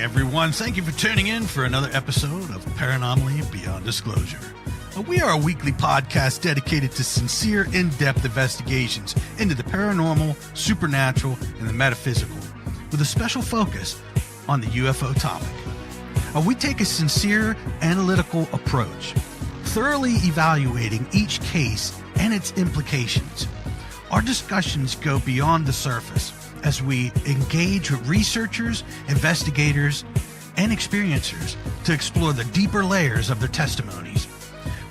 everyone. Thank you for tuning in for another episode of Paranomaly Beyond Disclosure. We are a weekly podcast dedicated to sincere, in-depth investigations into the paranormal, supernatural, and the metaphysical, with a special focus on the UFO topic. We take a sincere, analytical approach, thoroughly evaluating each case and its implications. Our discussions go beyond the surface as we engage with researchers, investigators, and experiencers to explore the deeper layers of their testimonies.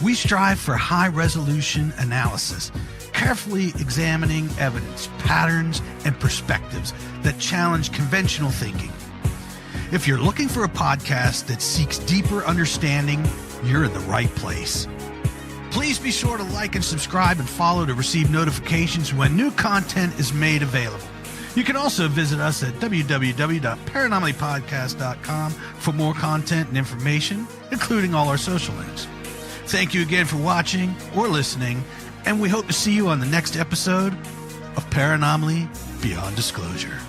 We strive for high-resolution analysis, carefully examining evidence, patterns, and perspectives that challenge conventional thinking. If you're looking for a podcast that seeks deeper understanding, you're in the right place. Please be sure to like and subscribe and follow to receive notifications when new content is made available. You can also visit us at www.paranomalypodcast.com for more content and information, including all our social links. Thank you again for watching or listening, and we hope to see you on the next episode of Paranomaly Beyond Disclosure.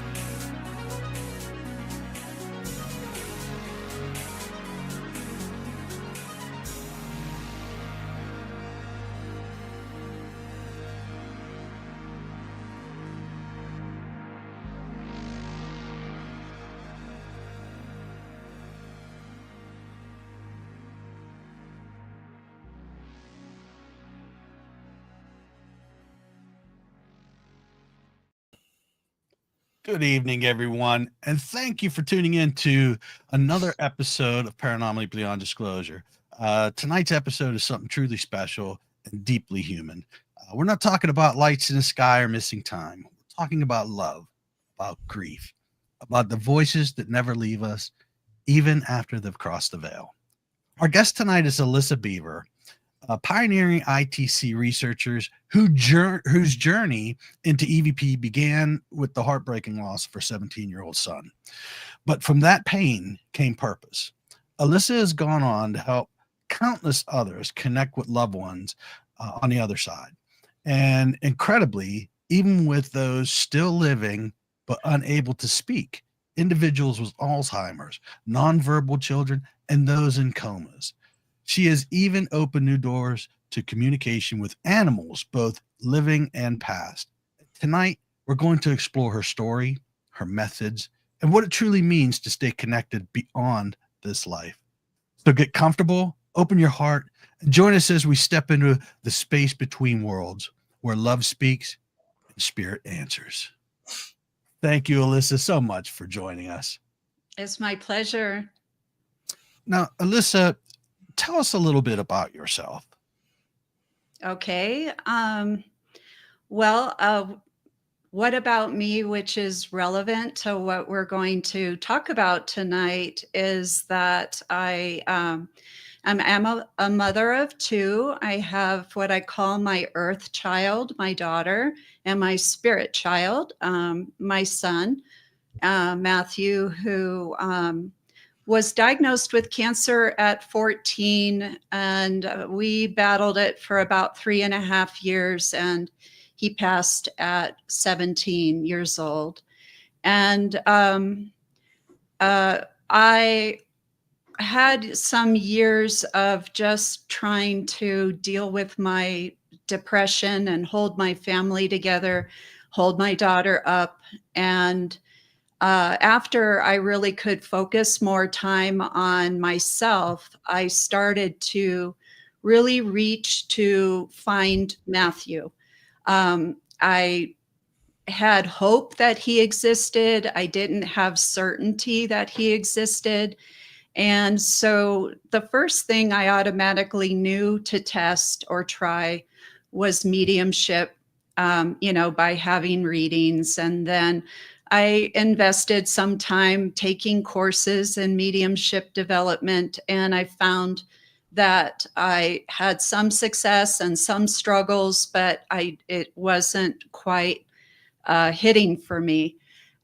Good evening, everyone, and thank you for tuning in to another episode of Paranormally Beyond Disclosure. Tonight's episode is something truly special and deeply human. We're not talking about lights in the sky or missing time. We're talking about love, about grief, about the voices that never leave us, even after they've crossed the veil. Our guest tonight is Ellisa Beaver, pioneering ITC researchers whose journey into EVP began with the heartbreaking loss of her 17-year-old son. But from that pain came purpose. Ellisa has gone on to help countless others connect with loved ones on the other side. And incredibly, even with those still living but unable to speak, individuals with Alzheimer's, nonverbal children, and those in comas. She has even opened new doors to communication with animals, both living and past. Tonight, we're going to explore her story, her methods, and what it truly means to stay connected beyond this life. So get comfortable, open your heart, and join us as we step into the space between worlds, where love speaks and spirit answers. Thank you, Ellisa, so much for joining us. It's my pleasure. Now, Ellisa, tell us a little bit about yourself. Okay. What about me, which is relevant to what we're going to talk about tonight, is that I am a mother of two. I have what I call my earth child, my daughter, and my spirit child, my son, Matthew, who was diagnosed with cancer at 14, and we battled it for about 3.5 years, and he passed at 17 years old. And I had some years of just trying to deal with my depression and hold my family together, hold my daughter up, and after I really could focus more time on myself, I started to really reach to find Matthew. I had hope that he existed. I didn't have certainty that he existed. And so the first thing I automatically knew to test or try was mediumship, by having readings. And then I invested some time taking courses in mediumship development, and I found that I had some success and some struggles, but it wasn't quite hitting for me.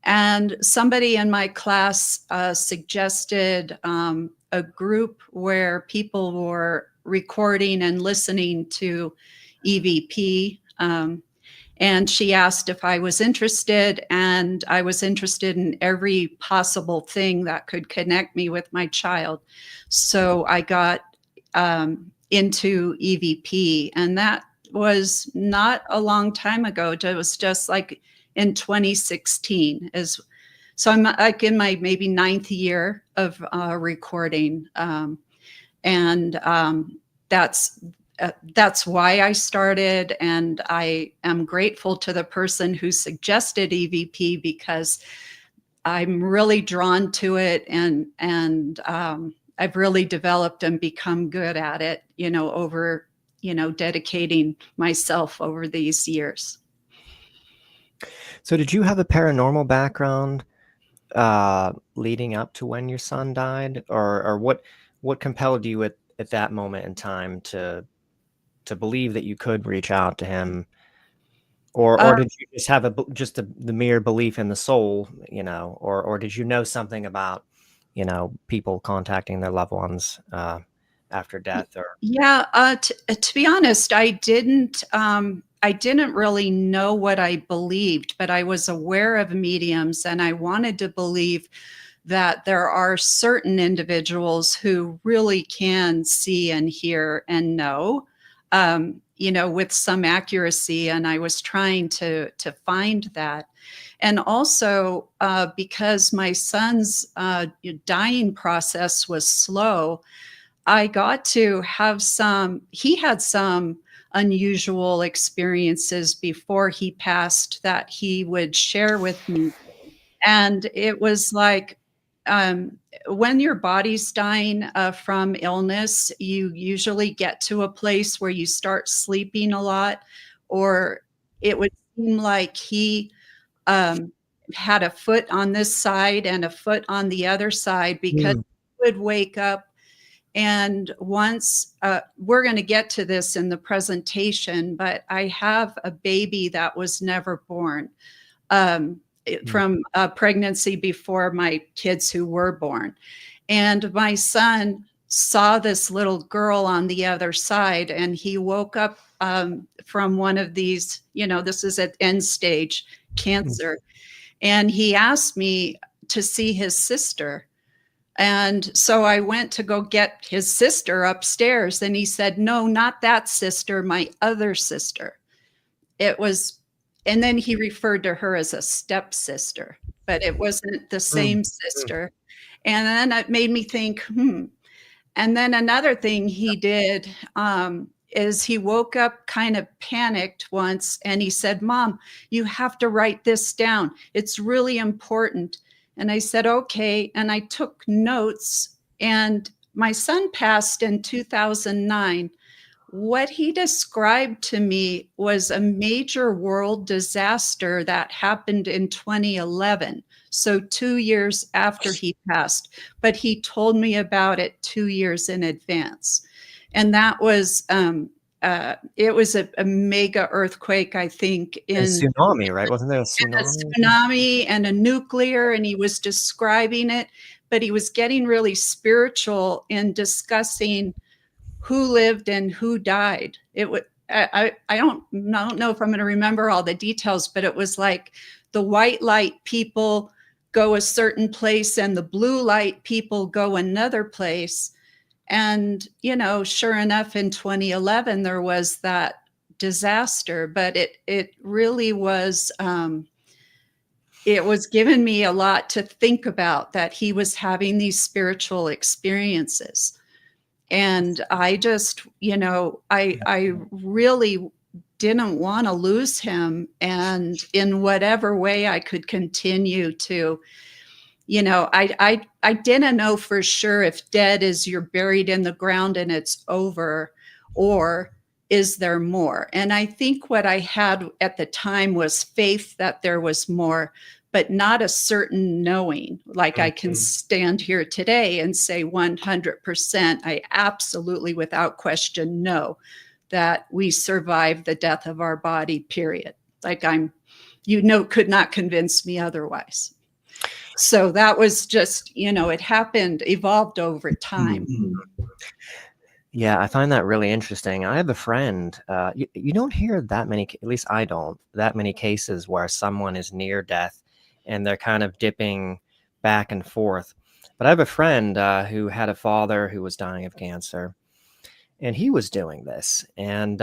And somebody in my class suggested a group where people were recording and listening to EVP. And she asked if I was interested, and I was interested in every possible thing that could connect me with my child. So I got into EVP, and that was not a long time ago. It was just like in 2016. So I'm like in my maybe 9th year of recording, and that's why I started. And I am grateful to the person who suggested EVP, because I'm really drawn to it, and I've really developed and become good at it, over, dedicating myself over these years. So did you have a paranormal background leading up to when your son died, or what compelled you at that moment in time to believe that you could reach out to him, or did you just have the mere belief in the soul, or did you know something about, people contacting their loved ones after death? Or Yeah, to be honest, I didn't really know what I believed, but I was aware of mediums, and I wanted to believe that there are certain individuals who really can see and hear and know, with some accuracy. And I was trying to find that. And also, because my son's dying process was slow, I got to have he had some unusual experiences before he passed that he would share with me. And it was like, um, when your body's dying from illness, you usually get to a place where you start sleeping a lot, or it would seem like he um, had a foot on this side and a foot on the other side, because he would wake up. And once we're going to get to this in the presentation, but I have a baby that was never born. From a pregnancy before my kids who were born. And my son saw this little girl on the other side, and he woke up from one of these, this is at end stage cancer. And he asked me to see his sister. And so I went to go get his sister upstairs, and he said, "No, not that sister, my other sister." It was, and then he referred to her as a stepsister, but it wasn't the same sister. And then it made me think, And then another thing he did is he woke up kind of panicked once, and he said, "Mom, you have to write this down. It's really important." And I said, "Okay." And I took notes, and my son passed in 2009. What he described to me was a major world disaster that happened in 2011. So 2 years after he passed, but he told me about it 2 years in advance. And that was, it was a mega earthquake, I think, a tsunami, right? Wasn't there a tsunami? A tsunami and a nuclear, and he was describing it, but he was getting really spiritual in discussing who lived and who died. It would, I don't know if I'm going to remember all the details, but it was like the white light people go a certain place and the blue light people go another place. And, sure enough, in 2011, there was that disaster, but it really was, it was giving me a lot to think about, that he was having these spiritual experiences. And I just, I really didn't want to lose him. And in whatever way I could continue to, I didn't know for sure if dead is you're buried in the ground and it's over, or is there more? And I think what I had at the time was faith that there was more, but not a certain knowing. Like I can stand here today and say 100%, I absolutely, without question, know that we survived the death of our body, period. Like could not convince me otherwise. So that was just, it happened, evolved over time. Yeah, I find that really interesting. I have a friend. You don't hear that many, at least I don't, that many cases where someone is near death and they're kind of dipping back and forth. But I have a friend who had a father who was dying of cancer, and he was doing this, and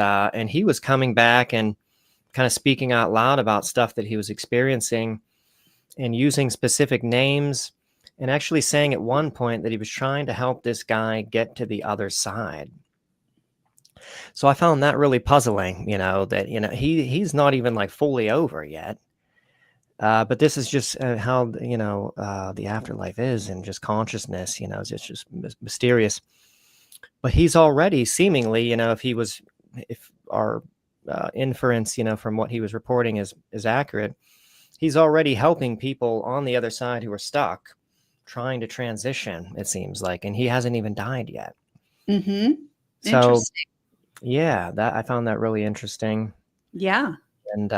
he was coming back and kind of speaking out loud about stuff that he was experiencing and using specific names, and actually saying at one point that he was trying to help this guy get to the other side. So I found that really puzzling, that, he's not even like fully over yet. But this is just how, the afterlife is, and just consciousness, it's just mysterious. But he's already seemingly, if our inference, from what he was reporting is accurate, he's already helping people on the other side who are stuck, trying to transition, it seems like, and he hasn't even died yet. Mm-hmm. So, Interesting. yeah, that I found that really interesting. Yeah. And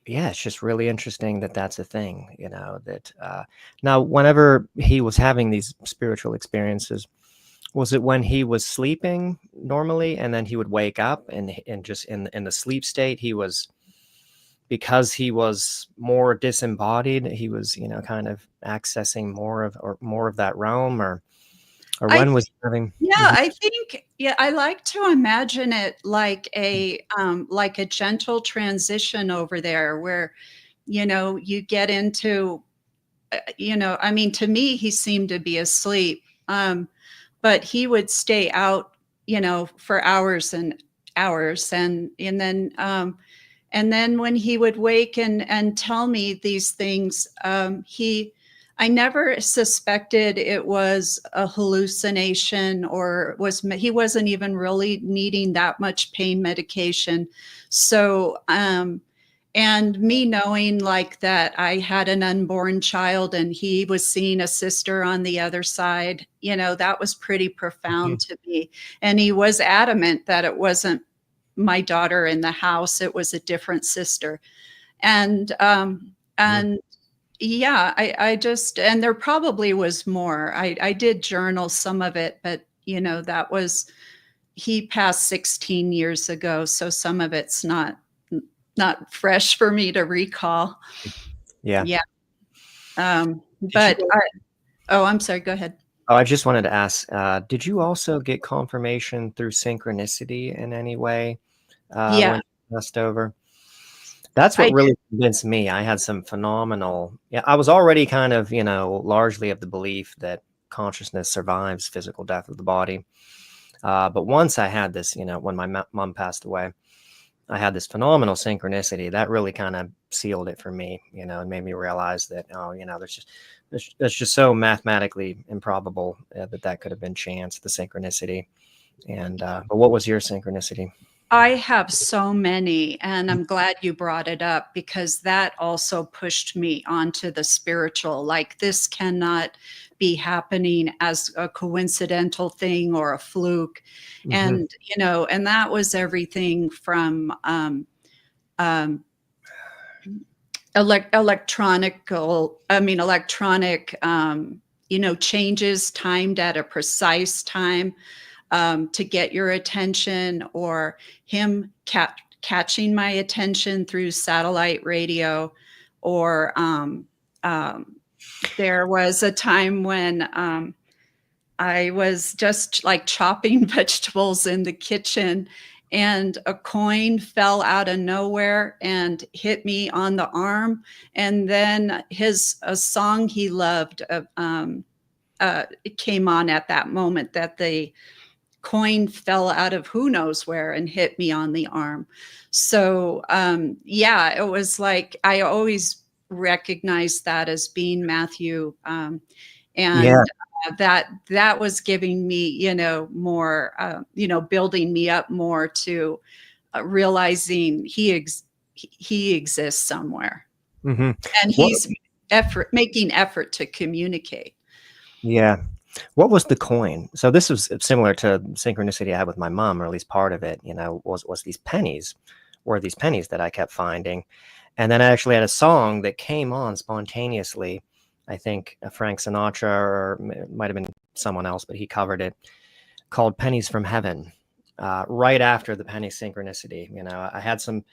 yeah, it's just really interesting that that's a thing, that now, whenever he was having these spiritual experiences, was it when he was sleeping normally and then he would wake up, and just in the sleep state, because he was more disembodied, he was, kind of accessing more of that realm, or I when was he having? Yeah, Mhm. I think, yeah, I like to imagine it like a gentle transition over there where, you get into, I mean, to me, he seemed to be asleep. But he would stay out, for hours and hours. And then when he would wake and tell me these things, I never suspected it was a hallucination, or he wasn't even really needing that much pain medication. So, and me knowing like that I had an unborn child and he was seeing a sister on the other side, that was pretty profound Mhm. to me. And he was adamant that it wasn't my daughter in the house, it was a different sister. And Mhm. and yeah, I just, and there probably was more. I did journal some of it, but that was, he passed 16 years ago, so some of it's not fresh for me to recall. Yeah. Yeah. Did you? But oh, I'm sorry, go ahead. Oh, I just wanted to ask, did you also get confirmation through synchronicity in any way Yeah, when you passed over? That's what I really convinced me. I had some phenomenal, yeah, I was already kind of, largely of the belief that consciousness survives physical death of the body. But once I had this, when my mom passed away, I had this phenomenal synchronicity that really kind of sealed it for me, and made me realize that, oh, that's just so mathematically improbable that could have been chance, the synchronicity. And but what was your synchronicity? I have so many, and I'm glad you brought it up because that also pushed me onto the spiritual. Like, this cannot be happening as a coincidental thing or a fluke. Hmm. And that was everything from um, electronic, changes timed at a precise time, to get your attention, or him catching my attention through satellite radio, or there was a time when I was just like chopping vegetables in the kitchen, and a coin fell out of nowhere and hit me on the arm. And then a song he loved, it came on at that moment, that the coin fell out of who knows where and hit me on the arm. So yeah, it was like I always recognized that as being Matthew, Yeah. and that was giving me, more, building me up more to realizing he exists somewhere, Hmm. and What? he's making effort to communicate. Yeah. What was the coin? So this was similar to synchronicity I had with my mom, or at least part of it, was these pennies, or these pennies that I kept finding. And then I actually had a song that came on spontaneously. I think Frank Sinatra, or it might have been someone else, but he covered it. called Pennies from Heaven, right after the penny synchronicity. I had some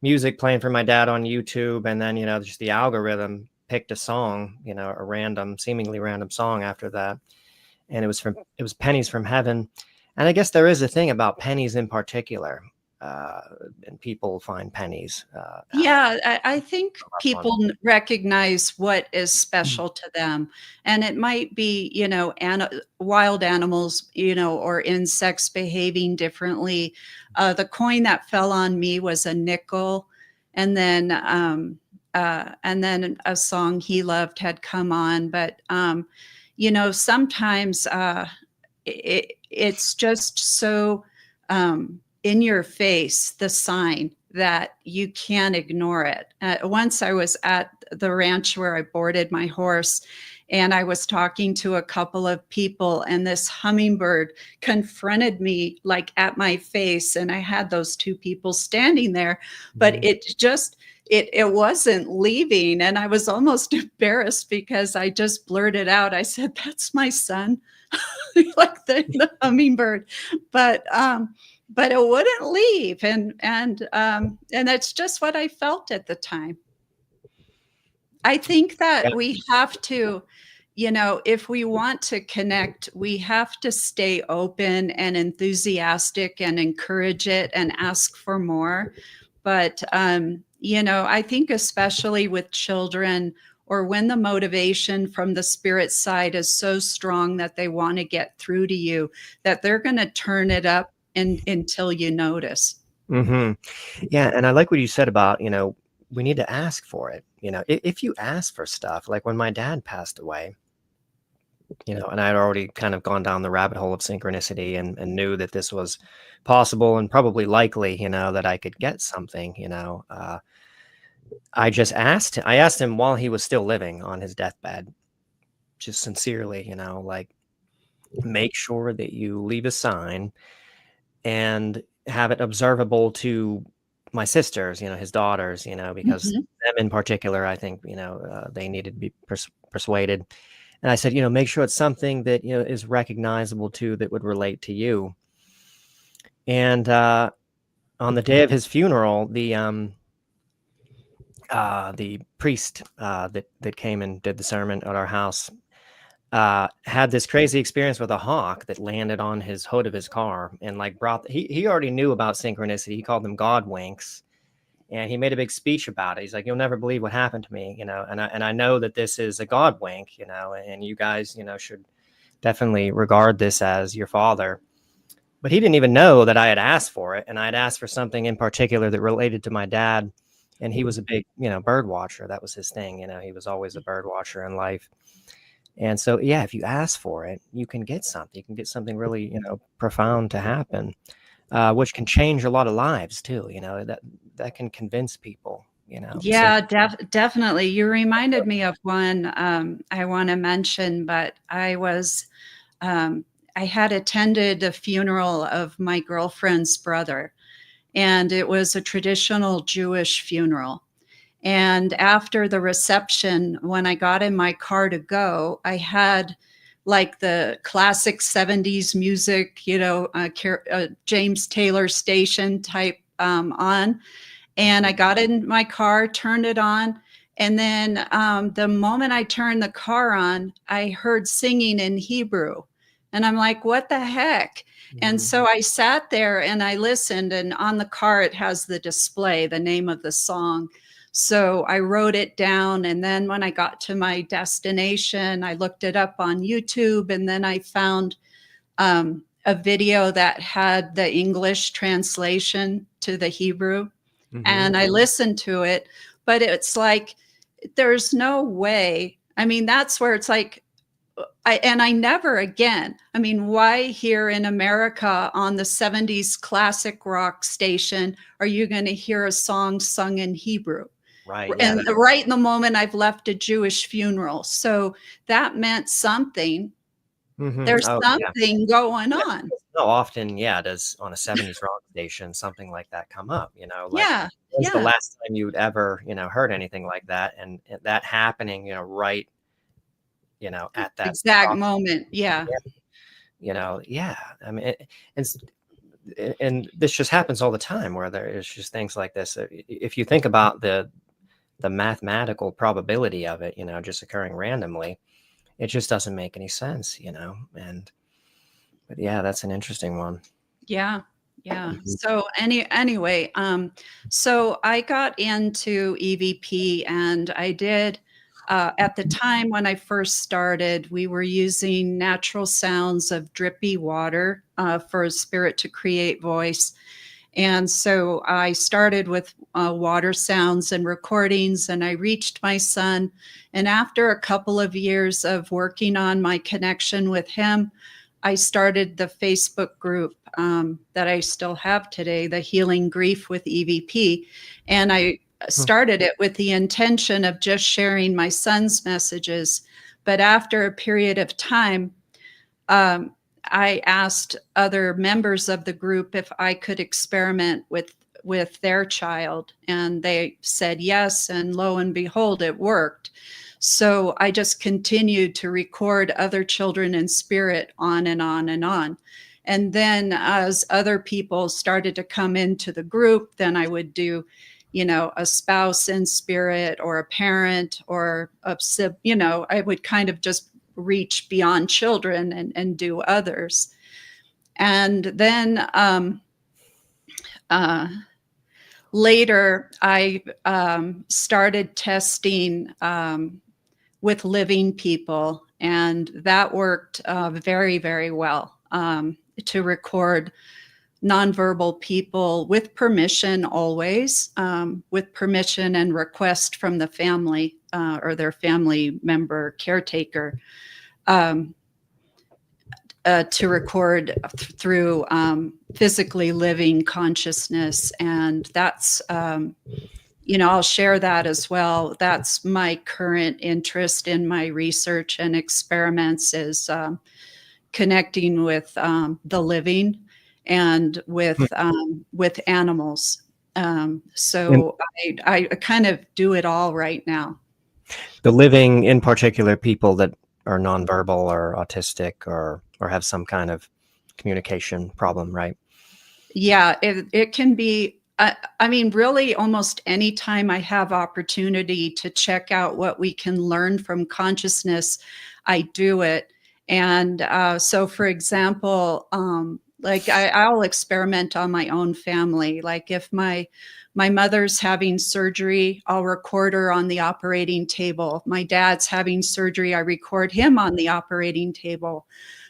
music playing for my dad on YouTube, and then, just the algorithm picked a song, a seemingly random song after that. And it was Pennies from Heaven. And I guess there is a thing about pennies in particular, and people find pennies. Yeah, I think people recognize what is special to them. And it might be, wild animals, or insects behaving differently. The coin that fell on me was a nickel. And then a song he loved had come on. But, sometimes it's just so in your face, the sign, that you can't ignore it. Once I was at the ranch where I boarded my horse, and I was talking to a couple of people, and this hummingbird confronted me like at my face, and I had those two people standing there, but it wasn't leaving, and I was almost embarrassed because I just blurted out, I said, "That's my son," like the hummingbird, but it wouldn't leave, and that's just what I felt at the time. I think that we have to, if we want to connect, we have to stay open and enthusiastic and encourage it and ask for more. But I think especially with children, or when the motivation from the spirit side is so strong that they want to get through to you, that they're going to turn it up until you notice. Yeah, and I like what you said about, we need to ask for it. If you ask for stuff, like when my dad passed away, and I had already kind of gone down the rabbit hole of synchronicity, and knew that this was possible and probably likely, that I could get something. I asked him while he was still living on his deathbed, just sincerely, like, make sure that you leave a sign and have it observable to my sisters, his daughters, because them in particular, I think, they needed to be persuaded. And I said, make sure it's something that, is recognizable too, that would relate to you. And on the day of his funeral, the priest that came and did the sermon at our house had this crazy experience with a hawk that landed on his hood of his car, and like he already knew about synchronicity. He called them God winks, and he made a big speech about it. He's like, "You'll never believe what happened to me, and I know that this is a God wink, and you guys, should definitely regard this as your father." But he didn't even know that I had asked for it, and I had asked for something in particular that related to my dad, and he was a big, bird watcher. That was his thing. He was always a bird watcher in life. And so, yeah, if you ask for it, you can get something. You can get something really, profound to happen, which can change a lot of lives too. That can convince people. Yeah, definitely. You reminded me of one I want to mention, but I had attended a funeral of my girlfriend's brother, and it was a traditional Jewish funeral. And after the reception, when I got in my car to go, I had like the classic 70s music, James Taylor station type on. And I got in my car, turned it on. And then the moment I turned the car on, I heard singing in Hebrew. And I'm like, what the heck? And so I sat there and I listened, and on the car, it has the display, the name of the song. So I wrote it down, and then when I got to my destination, I looked it up on YouTube, and then I found a video that had the English translation to the Hebrew, and I listened to it, but it's like, there's no way. I mean, that's where it's like, I never again, why here in America on the 70s classic rock station are you going to hear a song sung in Hebrew? Right. And right in the moment I've left a Jewish funeral. So that meant something. There's something going on. So often, does on a 70s rock station something like that come up? When's the last time you'd ever, heard anything like that? And that happening, right, at that exact moment. Yeah. Yeah, I mean, it's, and this just happens all the time where there is just things like this. If you think about the mathematical probability of it, just occurring randomly, it just doesn't make any sense, but yeah, that's an interesting one. Yeah. Yeah. Mhm. So anyway, so I got into EVP, and I did, at the time when I first started, we were using natural sounds of drippy water, for a spirit to create voice. And so I started with water sounds and recordings, and I reached my son. And after a couple of years of working on my connection with him, I started the Facebook group, that I still have today, the Healing Grief with EVP. And I started it with the intention of just sharing my son's messages. But after a period of time, um, I asked other members of the group if I could experiment with their child, and they said yes, and lo and behold, it worked. So I just continued to record other children in spirit on and on and on. And then as other people started to come into the group, then I would do, a spouse in spirit, or a parent, or I would kind of just reach beyond children and do others. And then later, I started testing with living people, and that worked very, very well, to record nonverbal people with permission, always, with permission and request from the family, or their family member caretaker, to record through physically living consciousness. And that's, I'll share that as well. That's my current interest in my research and experiments, is connecting with the living, and with animals. So I kind of do it all right now. The living, in particular, people that are nonverbal or autistic or have some kind of communication problem, right? Yeah, it can be. I mean, really, almost any time I have opportunity to check out what we can learn from consciousness, I do it. And so, for example, like I'll experiment on my own family. Like if my mother's having surgery, I'll record her on the operating table. If my dad's having surgery, I record him on the operating table.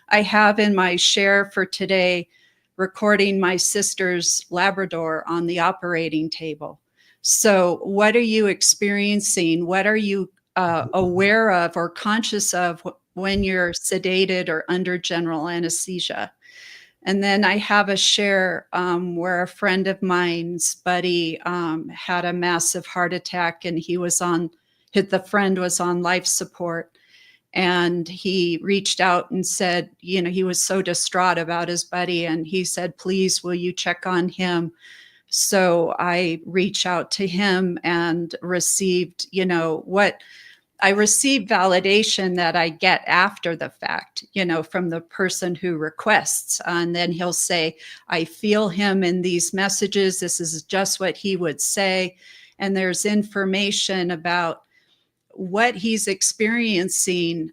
I have in my share for today recording my sister's Labrador on the operating table. So what are you experiencing? What are you aware of or conscious of when you're sedated or under general anesthesia? And then I have a share where a friend of mine's buddy had a massive heart attack, and the friend was on life support. And he reached out and said, he was so distraught about his buddy. And he said, please, will you check on him? So I reached out to him and received, I received validation that I get after the fact, from the person who requests. And then he'll say, I feel him in these messages. This is just what he would say. And there's information about what he's experiencing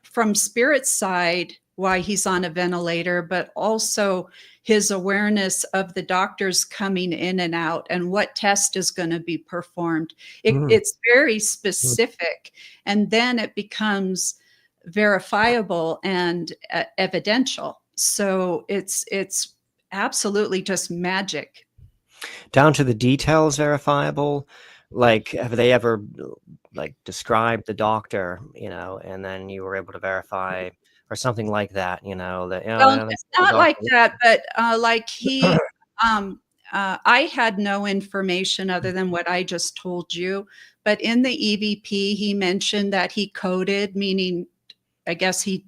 from spirit side, why he's on a ventilator, but also his awareness of the doctors coming in and out and what test is going to be performed. It's very specific, and then it becomes verifiable and evidential. So it's absolutely just magic. Down to the details verifiable. Like, have they ever described the doctor, and then you were able to verify or something like that, Well, it's not like that, but like he, I had no information other than what I just told you. But in the EVP, he mentioned that he coded, meaning I guess he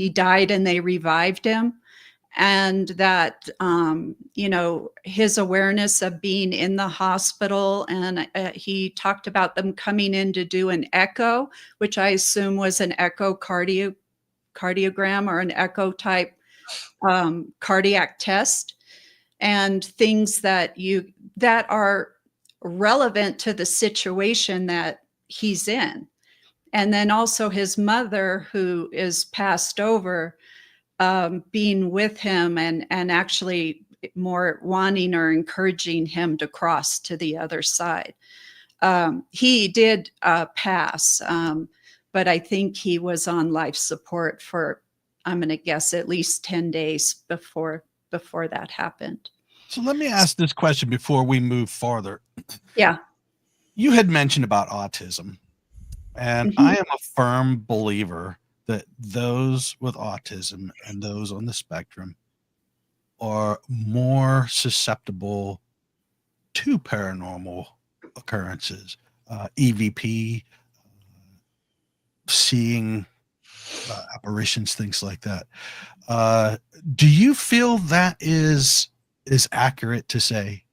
died and they revived him. And that, his awareness of being in the hospital. And he talked about them coming in to do an echo, which I assume was an echocardiogram, echocardiogram or an echo type cardiac test, and things that are relevant to the situation that he's in. And then also his mother, who is passed over, being with him and actually more wanting or encouraging him to cross to the other side. He did pass, but I think he was on life support for, I'm going to guess, at least 10 days before that happened. So let me ask this question before we move farther. Yeah. You had mentioned about autism, and I am a firm believer that those with autism and those on the spectrum are more susceptible to paranormal occurrences, EVP, seeing apparitions, things like that. Do you feel that is accurate to say?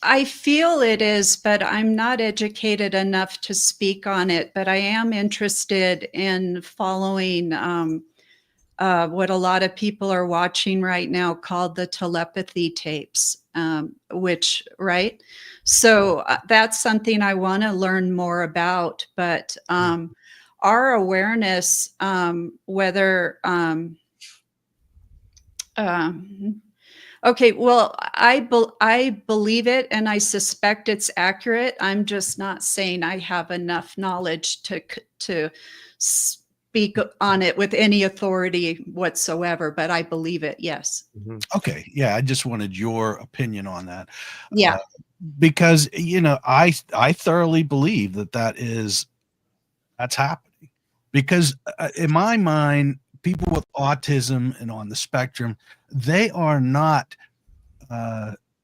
I feel it is, but I'm not educated enough to speak on it. But I am interested in following what a lot of people are watching right now called the telepathy tapes, which, right? So that's something I want to learn more about. But our awareness, whether okay, well, I believe it, and I suspect it's accurate. I'm just not saying I have enough knowledge to speak on it with any authority whatsoever, but I believe it, yes. Okay, yeah, I just wanted your opinion on that. Yeah. Because, you know, I thoroughly believe that's happening. Because in my mind, people with autism and on the spectrum, they are not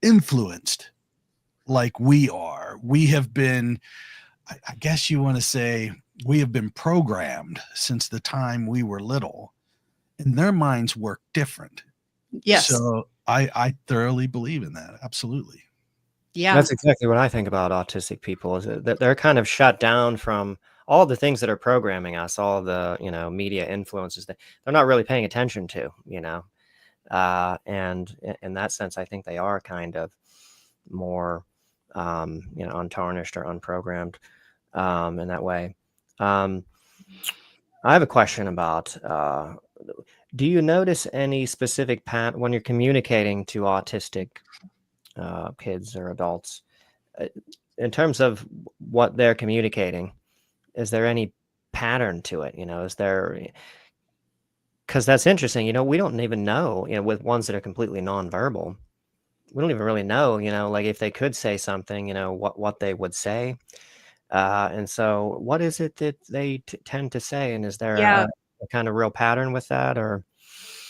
influenced like we are. We have been, I guess you want to say, we have been programmed since the time we were little, and their minds work different. Yes. So I thoroughly believe in that. Absolutely. Yeah. That's exactly what I think about autistic people, is that they're kind of shut down from all the things that are programming us, all the, media influences that they're not really paying attention to, and in that sense, I think they are kind of more, untarnished or unprogrammed in that way. I have a question about, do you notice any specific pattern when you're communicating to autistic kids or adults, in terms of what they're communicating? Is there any pattern to it? Is there, because that's interesting, we don't even know, with ones that are completely nonverbal, we don't even really know, like if they could say something, what they would say. And so what is it that they tend to say? And is there Yeah. a kind of real pattern with that, or?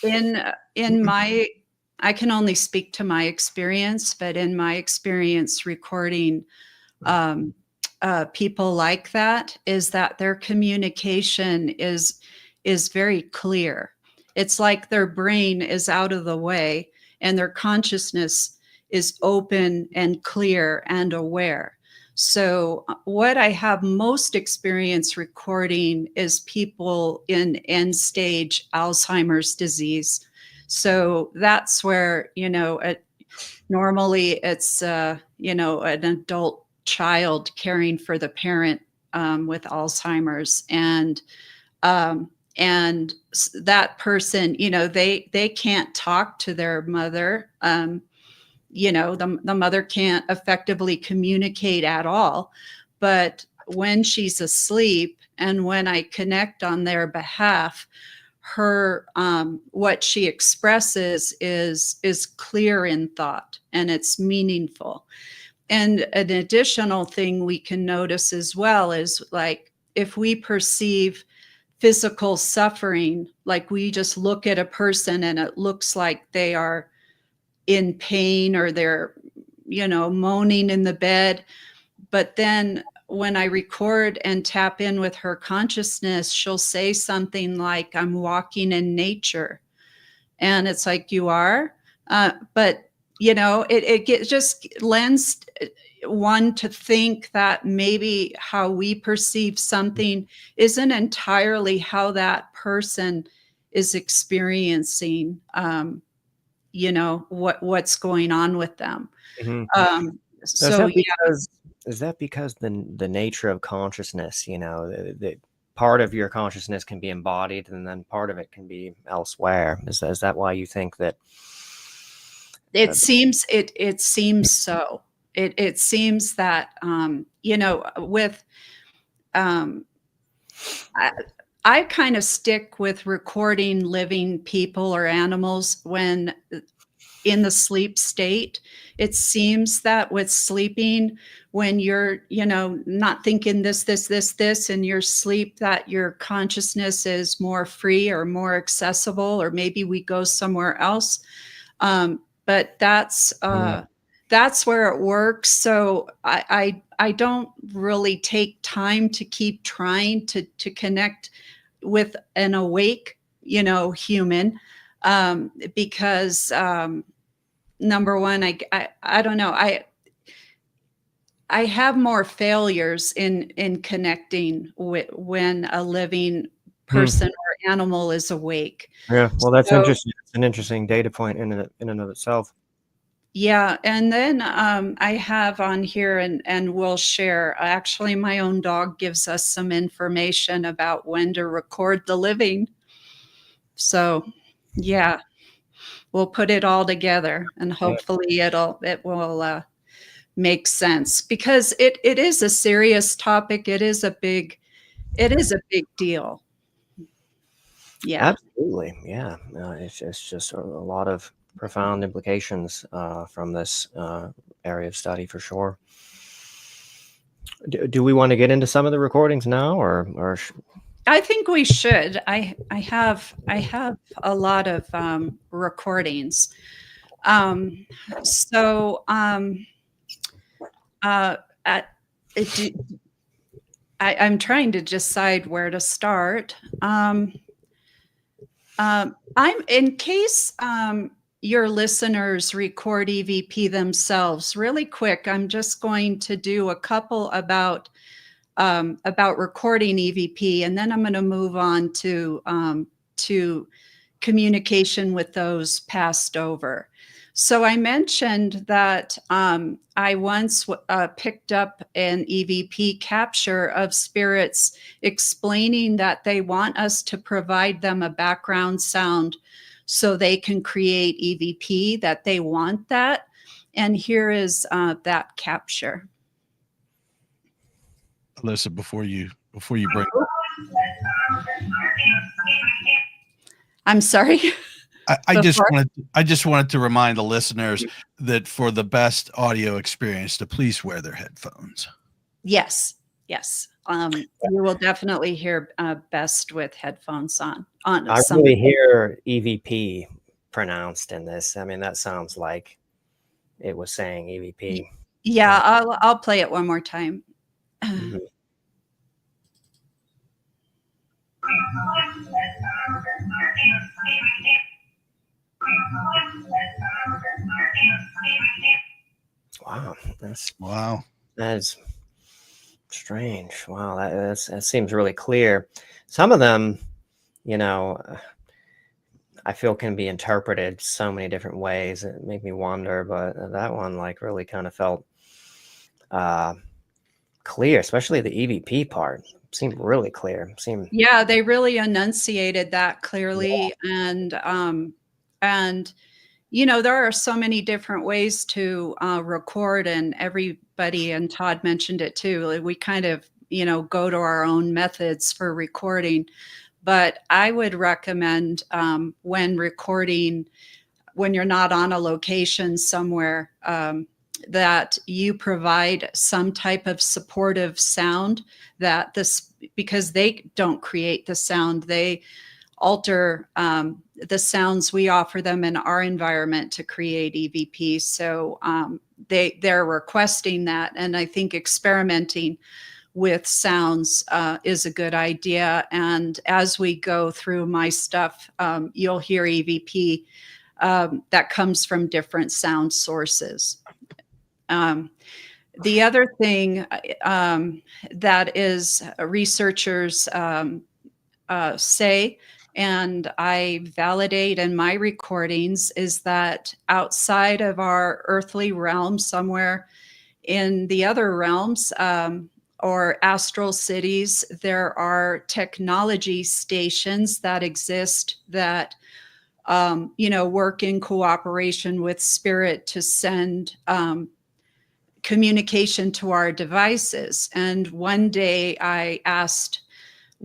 In my, I can only speak to my experience, but in my experience recording people like that, is that their communication is very clear. It's like their brain is out of the way and their consciousness is open and clear and aware. So what I have most experience recording is people in end stage Alzheimer's disease. So that's where, normally it's, an adult child caring for the parent with Alzheimer's. And that person, they can't talk to their mother. The mother can't effectively communicate at all. But when she's asleep and when I connect on their behalf, her what she expresses is clear in thought and it's meaningful. And an additional thing we can notice as well is, like, if we perceive physical suffering, like we just look at a person and it looks like they are in pain or they're, moaning in the bed. But then when I record and tap in with her consciousness, she'll say something like, "I'm walking in nature." And it's like, you are? But just lends one to think that maybe how we perceive something isn't entirely how that person is experiencing, what's going on with them. Mhm. So So yeah, is that because the nature of consciousness, the part of your consciousness can be embodied and then part of it can be elsewhere? Is that why you think that? it seems so. It seems that with um, I, I kind of stick with recording living people or animals when in the sleep state. It seems that with sleeping, when you're, not thinking this in your sleep, that your consciousness is more free or more accessible, or maybe we go somewhere else. But that's where it works. So I don't really take time to keep trying to connect with an awake, human, because number one, I don't know, I have more failures in connecting with when a living Hmm. person or animal is awake. Yeah, well, that's So interesting. It's an interesting data point in and of itself. yeah, and then I have on here, and we'll share. Actually, my own dog gives us some information about when to record the living. So, yeah, we'll put it all together, and Yeah, hopefully it will make sense, because it is a serious topic. It is a big deal. Yeah. absolutely. Yeah, it's just a lot of profound implications from this area of study for sure. Do we want to get into some of the recordings now, or I think we should. I have a lot of recordings. Um, so uh, at, do, I'm trying to decide where to start. I'm in case your listeners record EVP themselves. Really quick, I'm just going to do a couple about recording EVP, and then I'm going to move on to communication with those passed over. So I mentioned that I once picked up an EVP capture of spirits explaining that they want us to provide them a background sound so they can create EVP, that they want that. And here is that capture. Alyssa, before you bring, I'm sorry. I Before. just wanted to remind the listeners that for the best audio experience to please wear their headphones. Yes, yes. You will definitely hear best with headphones on. On I some. really hear EVP pronounced in this. I mean, that sounds like it was saying EVP. Yeah, I'll play it one more time. Mhm. Wow, Wow. that's strange. Wow, that seems really clear. Some of them, you know, I feel can be interpreted so many different ways. It make me wonder, but that one like really kind of felt uh, clear, especially the EVP part. Seemed really clear. Seemed Yeah, they really enunciated that yeah. clearly, and there are so many different ways to record, and everybody, and Todd mentioned it too. Like, we kind of go to our own methods for recording, but I would recommend when recording, when you're not on a location somewhere, that you provide some type of supportive sound, because they don't create the sound, they alter the sounds we offer them in our environment to create EVP. So they're requesting that, and I think experimenting with sounds is a good idea. And as we go through my stuff, you'll hear EVP that comes from different sound sources. The other thing that is researchers say, and I validate in my recordings, is that outside of our earthly realm, somewhere in the other realms or astral cities, there are technology stations that exist that work in cooperation with spirit to send communication to our devices. And one day I asked,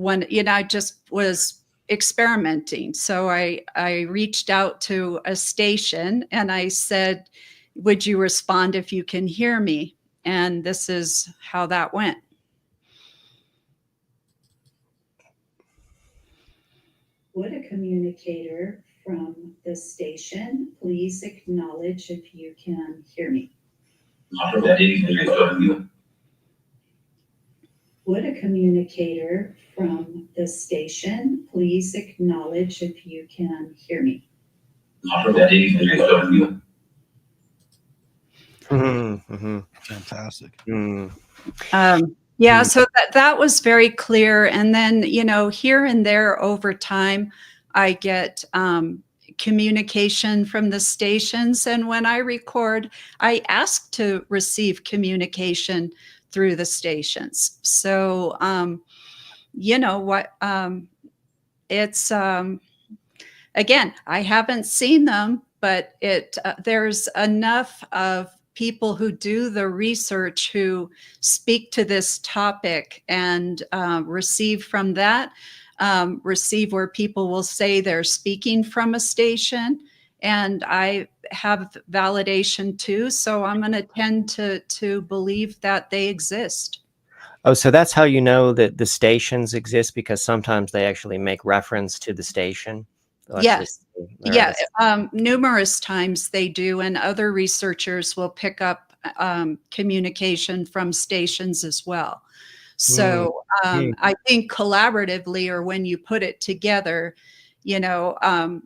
I just was experimenting. So I reached out to a station and I said, would you respond if you can hear me? And this is how that went. Would a communicator from the station please acknowledge if you can hear me? Would a communicator from the station please acknowledge if you can hear me? Fantastic. Yeah, so that was very clear. And then, here and there over time, I get communication from the stations. And when I record, I ask to receive communication through the stations. So, it's, again, I haven't seen them, but there's enough of people who do the research who speak to this topic and receive from that, receive where people will say they're speaking from a station. And I have validation too. So I'm going to tend to believe that they exist. Oh, so that's how you know that the stations exist, because sometimes they actually make reference to the station. Yes. Yeah. Numerous times they do. And other researchers will pick up communication from stations as well. So I think collaboratively, or when you put it together, the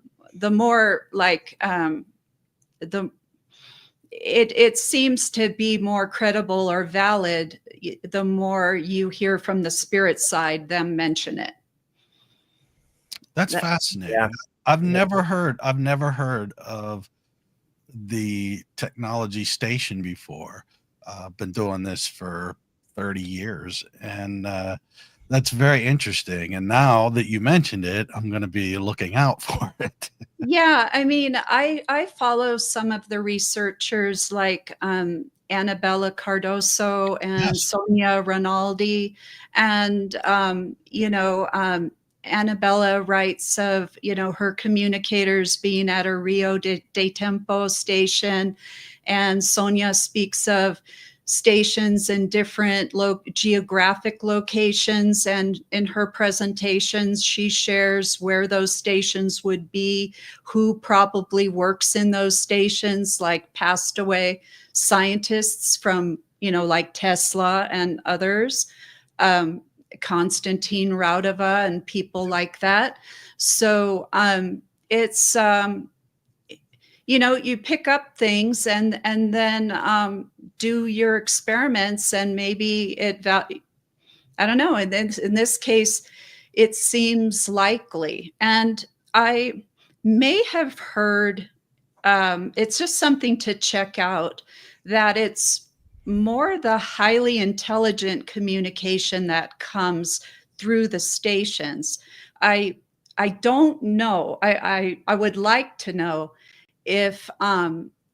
more like it seems to be more credible or valid, the more you hear from the spirit side them mention it. That's fascinating. Yeah. I've never heard of the technology station before. Been doing this for 30 years, and that's very interesting. And now that you mentioned it, I'm going to be looking out for it. Yeah, I mean, I follow some of the researchers like Annabella Cardoso and Sonia Rinaldi, and Annabella writes of her communicators being at a Rio de Tempo station, and Sonia speaks of stations in different geographic locations, and in her presentations she shares where those stations would be, who probably works in those stations, like passed away scientists from like Tesla and others, Konstantin Raudova and people like that. So it's you pick up things and then do your experiments, and maybe I don't know. And then in this case, it seems likely. And I may have heard, it's just something to check out, that it's more the highly intelligent communication that comes through the stations. I don't know. I would like to know if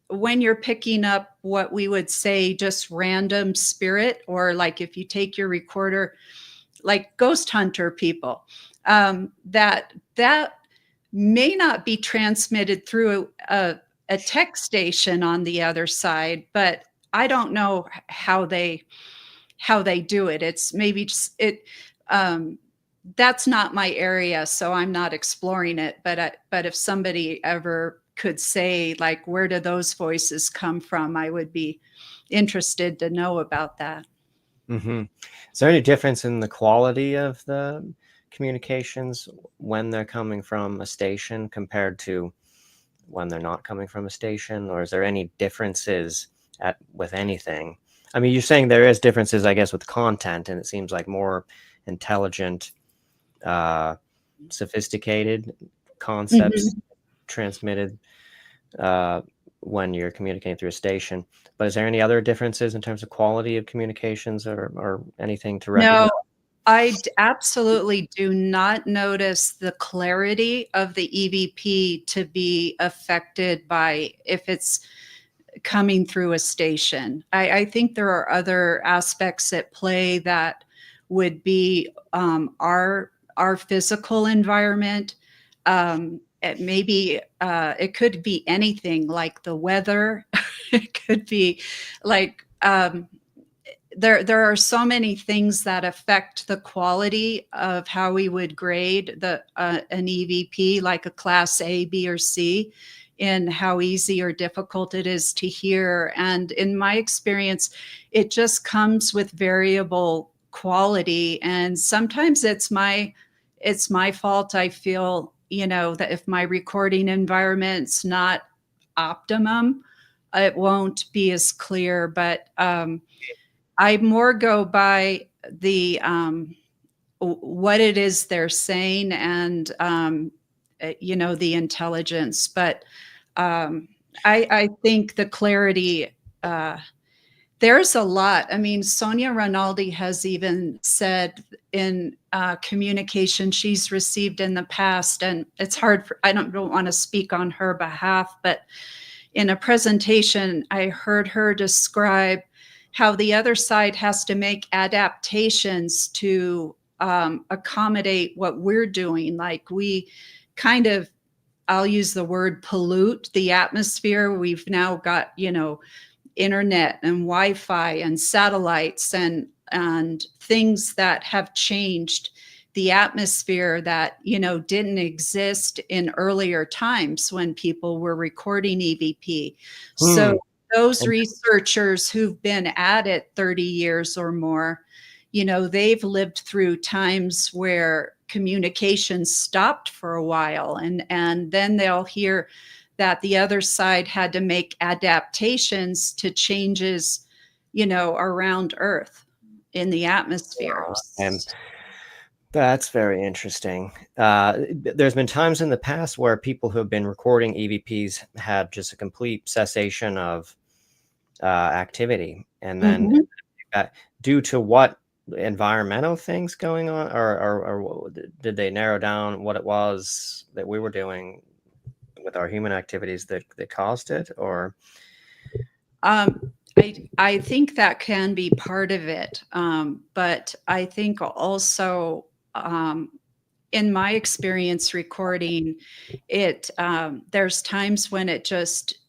when you're picking up what we would say just random spirit, or like if you take your recorder, like ghost hunter people, that may not be transmitted through a tech station on the other side, but I don't know how they do it. It's maybe just that's not my area, so I'm not exploring it. But if somebody ever could say, like, where do those voices come from, I would be interested to know about that. Mm-hmm. Is there any difference in the quality of the communications when they're coming from a station compared to when they're not coming from a station, or is there any differences with anything? I mean, you're saying there is differences, I guess, with content, and it seems like more intelligent, sophisticated concepts transmitted when you're communicating through a station. But is there any other differences in terms of quality of communications or anything to recognize? No, I absolutely do not notice the clarity of the EVP to be affected by if it's coming through a station. I think there are other aspects at play that would be our physical environment. It could be anything like the weather. It could be like there are so many things that affect the quality of how we would grade an EVP, like a class A, B, or C, in how easy or difficult it is to hear. And in my experience, it just comes with variable quality. And sometimes it's my fault. I feel, that if my recording environment's not optimum, it won't be as clear. But I more go by the what it is they're saying and the intelligence. But I think the clarity. There's a lot. I mean, Sonia Rinaldi has even said in communication she's received in the past, and it's hard. I don't want to speak on her behalf, but in a presentation, I heard her describe how the other side has to make adaptations to accommodate what we're doing. Like we kind of, I'll use the word pollute the atmosphere. We've now got, internet and Wi-Fi and satellites and things that have changed the atmosphere that, didn't exist in earlier times when people were recording EVP. So those researchers who've been at it 30 years or more, they've lived through times where communication stopped for a while, and then they'll hear that the other side had to make adaptations to changes, around Earth in the atmosphere. And that's very interesting. There's been times in the past where people who have been recording EVPs had just a complete cessation of activity, and then due to what environmental things going on, or did they narrow down what it was that we were doing with our human activities that caused it? Or I think that can be part of it, but I think also in my experience recording it, there's times when it just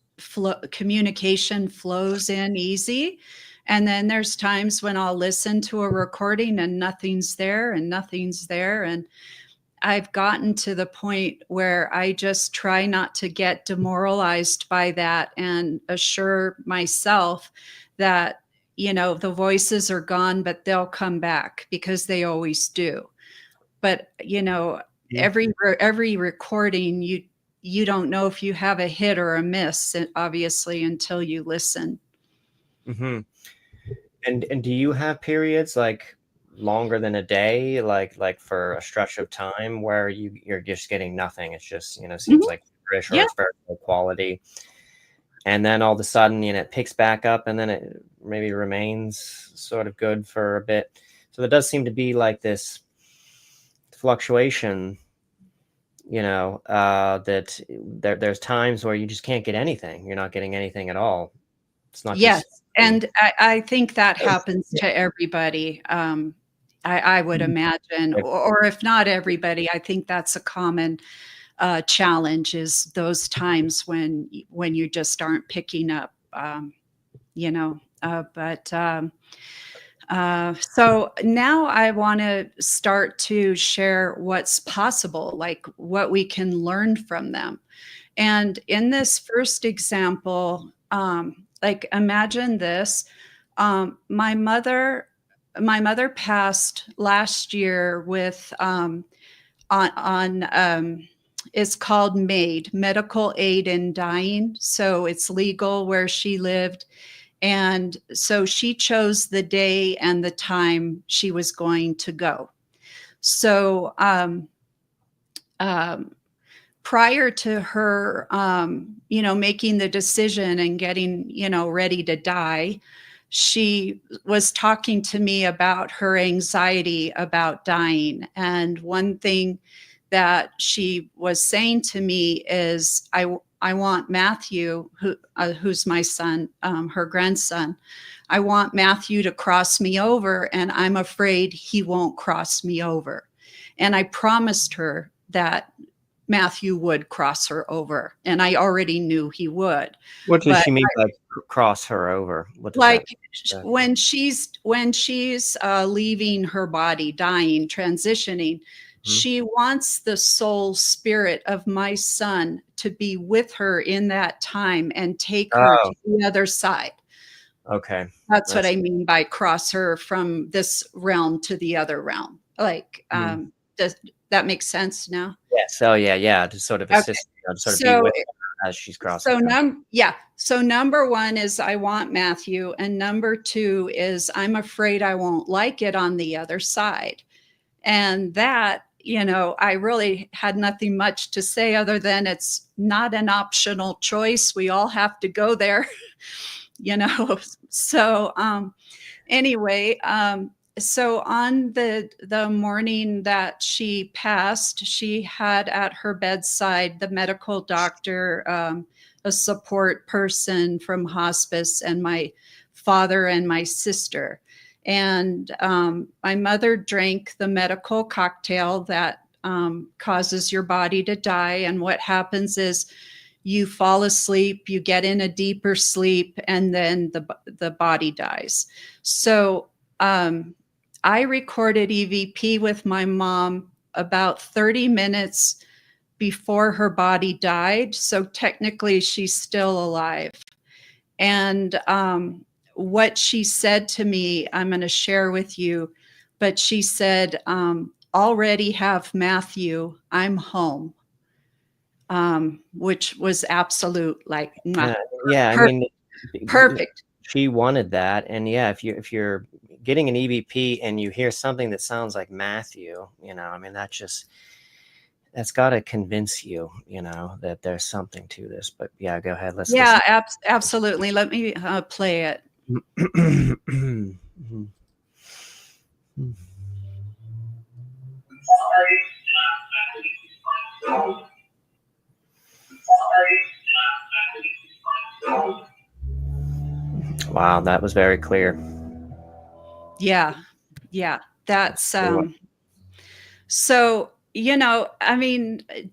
communication flows in easy. And then there's times when I'll listen to a recording and nothing's there and nothing's there. And I've gotten to the point where I just try not to get demoralized by that and assure myself that, the voices are gone, but they'll come back because they always do. But, every recording, you don't know if you have a hit or a miss, obviously, until you listen. Mm-hmm. And do you have periods like longer than a day, like for a stretch of time where you're just getting nothing? It's just, seems like British or it's very low quality. And then all of a sudden, it picks back up and then it maybe remains sort of good for a bit. So there does seem to be like this fluctuation, that there's times where you just can't get anything. You're not getting anything at all. It's not Yes. just And I think that happens to everybody. I would imagine, or if not everybody, I think that's a common challenge, is those times when you just aren't picking up, so now I want to start to share what's possible, like what we can learn from them. And in this first example, like imagine this, my mother passed last year with on is called MAID, Medical Aid in Dying. So it's legal where she lived. And so she chose the day and the time she was going to go. So prior to her, making the decision and getting, ready to die, she was talking to me about her anxiety about dying. And one thing that she was saying to me is, I want Matthew, who's my son, her grandson, I want Matthew to cross me over, and I'm afraid he won't cross me over. And I promised her that Matthew would cross her over, and I already knew he would. What does she mean by cross her over? What does Like that when she's leaving her body, dying, transitioning, she wants the soul spirit of my son to be with her in that time and take her to the other side. Okay. That's what I mean by cross her from this realm to the other realm. Like, does that make sense now? Yes. Oh, yeah. To sort of assist, to sort of be with her as she's crossing. So number one is I want Matthew, and number two is I'm afraid I won't like it on the other side. And that, I really had nothing much to say other than it's not an optional choice. We all have to go there, So anyway, so on the morning that she passed, she had at her bedside the medical doctor, a support person from hospice, and my father and my sister. And my mother drank the medical cocktail that causes your body to die. And what happens is you fall asleep, you get in a deeper sleep, and then the body dies. So I recorded EVP with my mom about 30 minutes before her body died. So technically she's still alive. And what she said to me, I'm going to share with you, but she said, already have Matthew, I'm home. Which was absolute, like, perfect. She wanted that. And if you're getting an EVP and you hear something that sounds like Matthew, that's got to convince you, that there's something to this. But go ahead. Let's Absolutely. Let me play it. Wow, that was very clear. Yeah. That's so,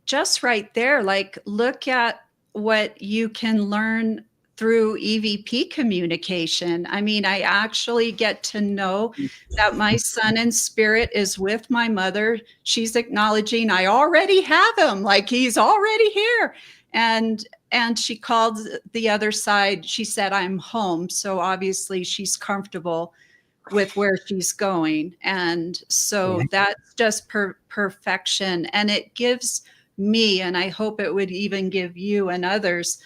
just right there, like, look at what you can learn through EVP communication. I actually get to know that my son in spirit is with my mother. She's acknowledging I already have him, like he's already here. And she called the other side. She said, I'm home. So obviously she's comfortable with where she's going. And so that's just perfection. And it gives me, and I hope it would even give you and others,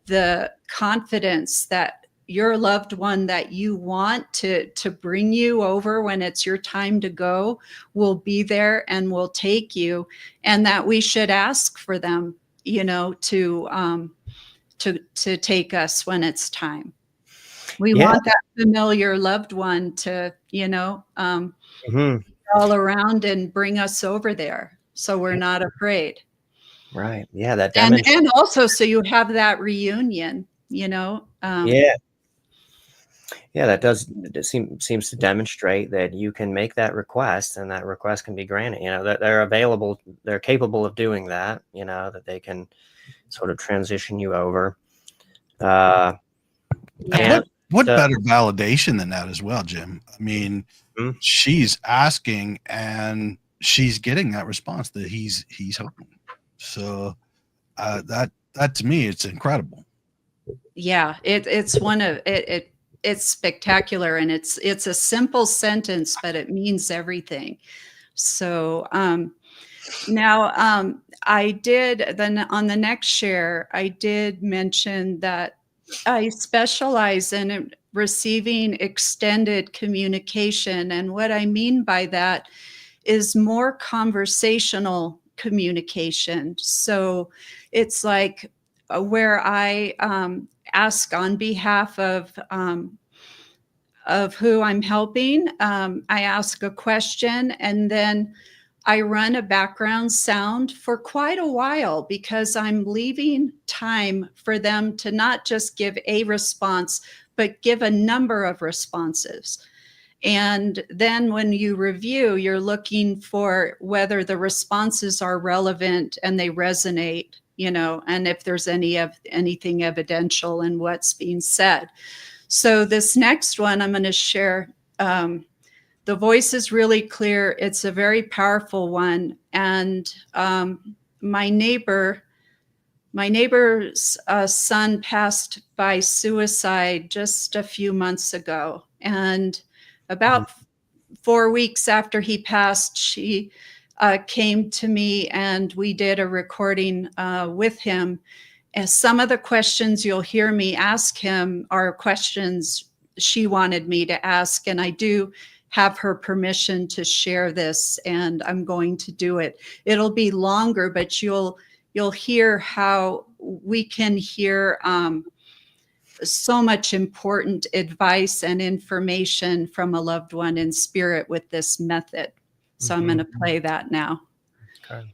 the confidence that your loved one that you want to bring you over when it's your time to go will be there and will take you, and that we should ask for them, to take us when it's time. We want that familiar loved one to, all around and bring us over there, so we're not afraid. Right. Yeah. That and also so you have that reunion. That seems to demonstrate that you can make that request, and that request can be granted. That they're available, they're capable of doing that. That they can sort of transition you over. What better validation than that as well, Jim? She's asking and she's getting that response that he's hoping. So that to me, it's incredible. Yeah, it's one of it. It's spectacular, and it's a simple sentence, but it means everything. So Now, I did then on the next share, I did mention that I specialize in receiving extended communication. And what I mean by that is more conversational communication. So it's like where I ask on behalf of who I'm helping. I ask a question and then I run a background sound for quite a while because I'm leaving time for them to not just give a response, but give a number of responses. And then when you review, you're looking for whether the responses are relevant and they resonate, and if there's anything evidential in what's being said. So this next one I'm going to share. The voice is really clear. It's a very powerful one. And my neighbor's son passed by suicide just a few months ago. And about 4 weeks after he passed, she came to me and we did a recording with him. And some of the questions you'll hear me ask him are questions she wanted me to ask. And I do have her permission to share this, and I'm going to do it. It'll be longer, but you'll hear how we can hear so much important advice and information from a loved one in spirit with this method. So I'm going to play that now. Okay.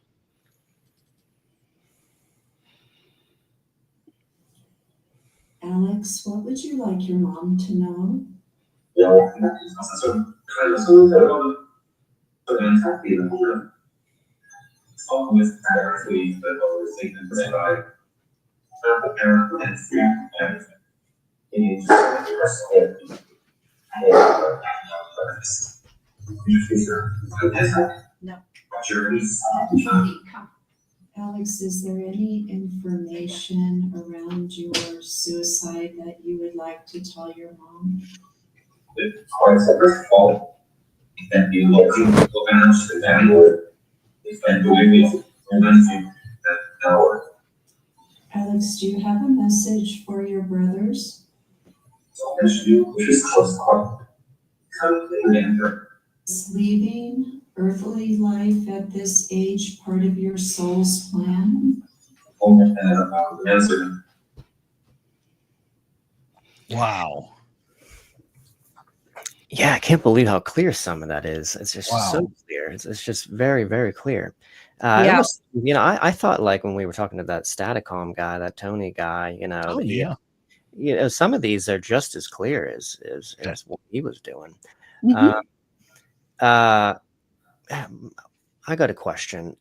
Alex, what would you like your mom to know? No. Alex, is there any information around your suicide that you would like to tell your mom? Alex, do you have a message for your brothers? Is leaving earthly life at this age part of your soul's plan? Wow. Yeah, I can't believe how clear some of that is. It's just Wow. so clear. It's just very, very clear. Yeah. Almost, I thought like when we were talking to that Staticom guy, that Tony guy, Oh, that yeah. some of these are just as clear as what he was doing. Mhm. I got a question.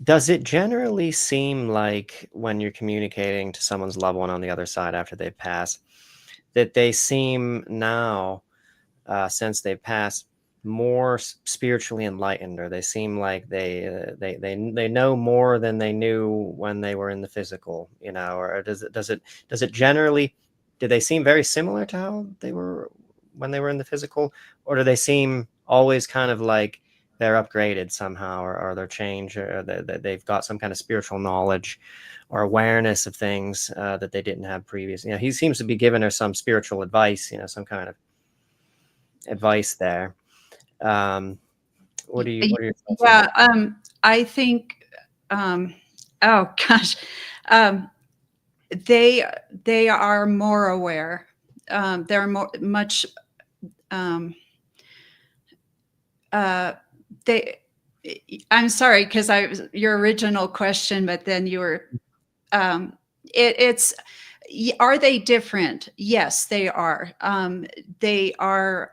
Does it generally seem like when you're communicating to someone's loved one on the other side after they pass, that they seem now, since they've passed, more spiritually enlightened, or they seem like they know more than they knew when they were in the physical, or does it generally, do they seem very similar to how they were when they were in the physical, or do they seem always kind of like they're upgraded somehow, or they're changed, or that they've got some kind of spiritual knowledge or awareness of things that they didn't have previously? He seems to be giving her some spiritual advice, some kind of advice there. What are your thoughts on that? Yeah, I think, oh gosh, they are more aware. They're much. They. I'm sorry because your original question, but then you were. It's. Are they different? Yes, they are. They are.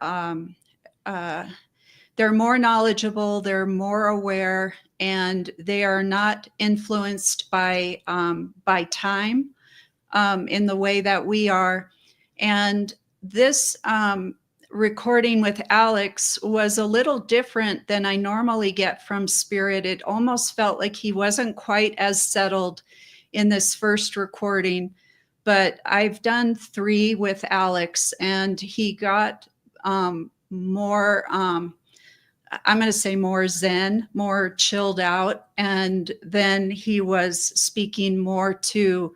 They're more knowledgeable, they're more aware, and they are not influenced by time in the way that we are. And this recording with Alex was a little different than I normally get from Spirit. It almost felt like he wasn't quite as settled in this first recording, but I've done 3 with Alex, and he got more I'm going to say more zen, more chilled out. And then he was speaking more to,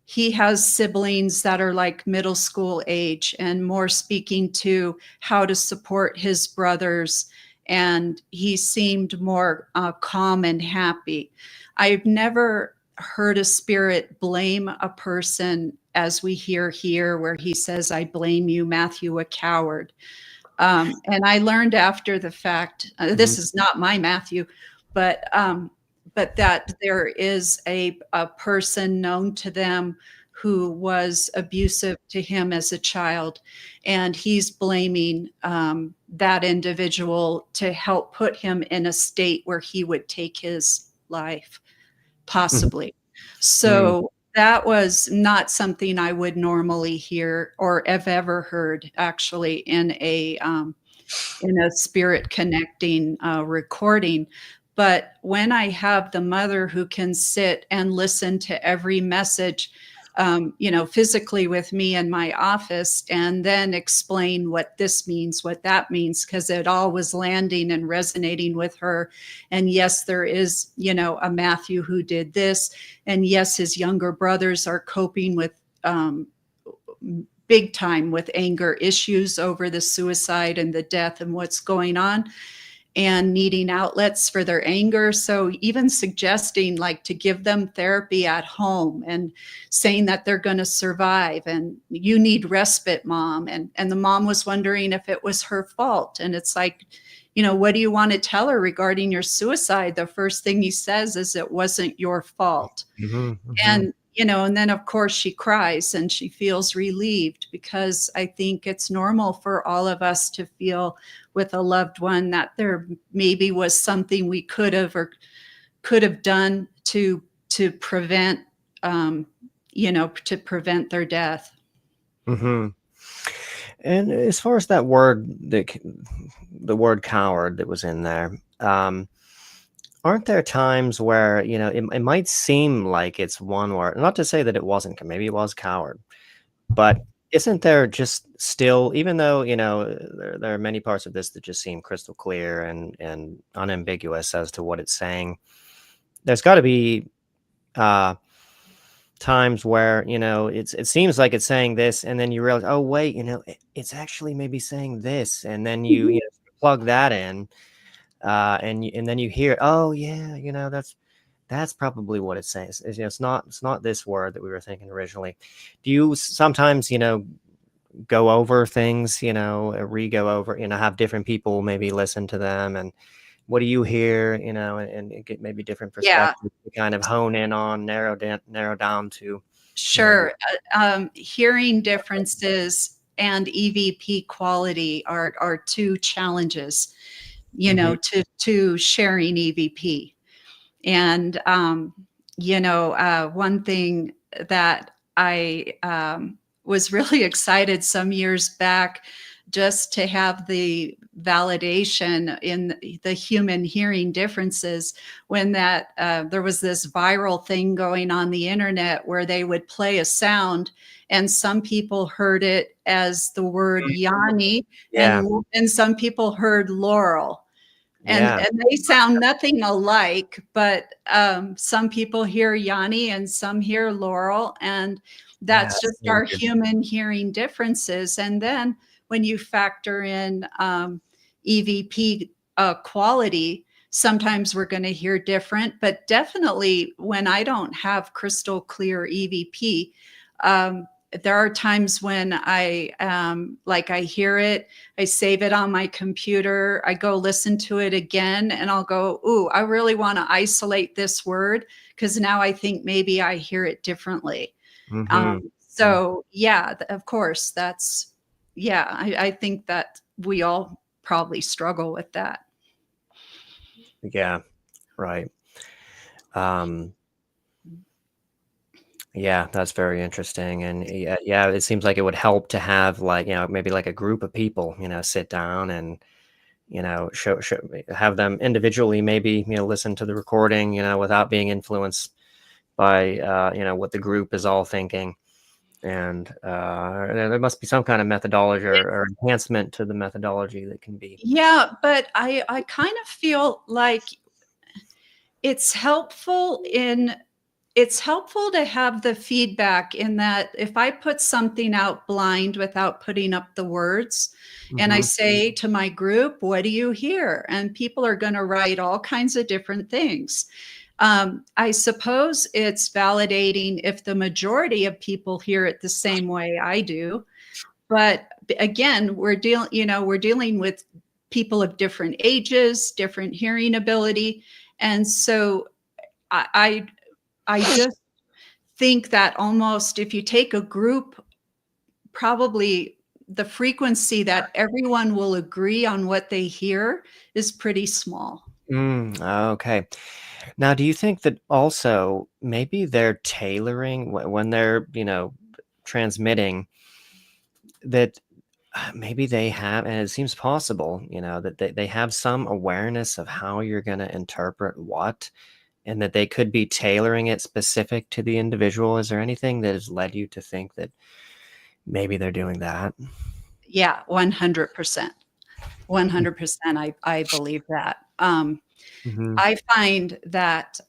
he has siblings that are like middle school age, and more speaking to how to support his brothers. And he seemed more calm and happy. I've never heard a spirit blame a person as we hear here, where he says, "I blame you, Matthew, a coward." And I learned after the fact, this is not my Matthew, but that there is a person known to them who was abusive to him as a child, and he's blaming that individual to help put him in a state where he would take his life, possibly. So that was not something I would normally hear or have ever heard, actually, in a spirit connecting recording. But when I have the mother who can sit and listen to every message, physically with me in my office, and then explain what this means, what that means, because it all was landing and resonating with her. And yes, there is, a Matthew who did this. And yes, his younger brothers are coping with big time with anger issues over the suicide and the death and what's going on, and needing outlets for their anger. So even suggesting like to give them therapy at home, and saying that they're going to survive, and you need respite, mom. And the mom was wondering if it was her fault. And it's like, what do you want to tell her regarding your suicide? The first thing he says is, it wasn't your fault. And and then of course she cries and she feels relieved, because I think it's normal for all of us to feel with a loved one that there maybe was something we could have done to prevent, to prevent their death. And as far as that word, the word coward that was in there, aren't there times where, it might seem like it's one word, not to say that it wasn't, maybe it was coward, but isn't there just still, even though, there are many parts of this that just seem crystal clear and unambiguous as to what it's saying, there's got to be times where, it seems like it's saying this, and then you realize, oh, wait, it's actually maybe saying this. And then you plug that in. And then you hear, oh yeah, that's probably what it says. It's not this word that we were thinking originally. Do you sometimes, go over things, re-go over, have different people maybe listen to them, and what do you hear, and get maybe different perspectives to kind of hone in on, narrow down to? Sure. Hearing differences and EVP quality are two challenges, to sharing EVP. And, one thing that I was really excited some years back, just to have the validation in the human hearing differences, when that there was this viral thing going on the internet where they would play a sound, and some people heard it as the word Yanni, and some people heard Laurel. And they sound nothing alike, but some people hear Yanni and some hear Laurel, and that's just our human hearing differences. And then when you factor in EVP quality, sometimes we're going to hear different, but definitely when I don't have crystal clear EVP, there are times when I hear it, I save it on my computer, I go listen to it again, and I'll go, ooh, I really want to isolate this word, because now I think maybe I hear it differently. So yeah, of course, that's, I think that we all probably struggle with that. Yeah, right. Yeah, that's very interesting. And yeah, it seems like it would help to have, like, maybe like a group of people, sit down and, show have them individually, maybe, listen to the recording, without being influenced by, what the group is all thinking. and there must be some kind of methodology or enhancement to the methodology that can be. Yeah, but I kind of feel like it's helpful to have the feedback, in that if I put something out blind without putting up the words, and I Mhm. say to my group, what do you hear? And people are going to write all kinds of different things. I suppose it's validating if the majority of people hear it the same way I do. But again, we're dealing with people of different ages, different hearing ability. And so I, I just think that almost if you take a group, probably the frequency that everyone will agree on what they hear is pretty small. Okay. Now, do you think that also maybe they're tailoring when they're, transmitting, that maybe they have, and it seems possible, that they have some awareness of how you're going to interpret what, and that they could be tailoring it specific to the individual? Is there anything that has led you to think that maybe they're doing that? Yeah, 100%. 100%. I believe that. Hmm. I find that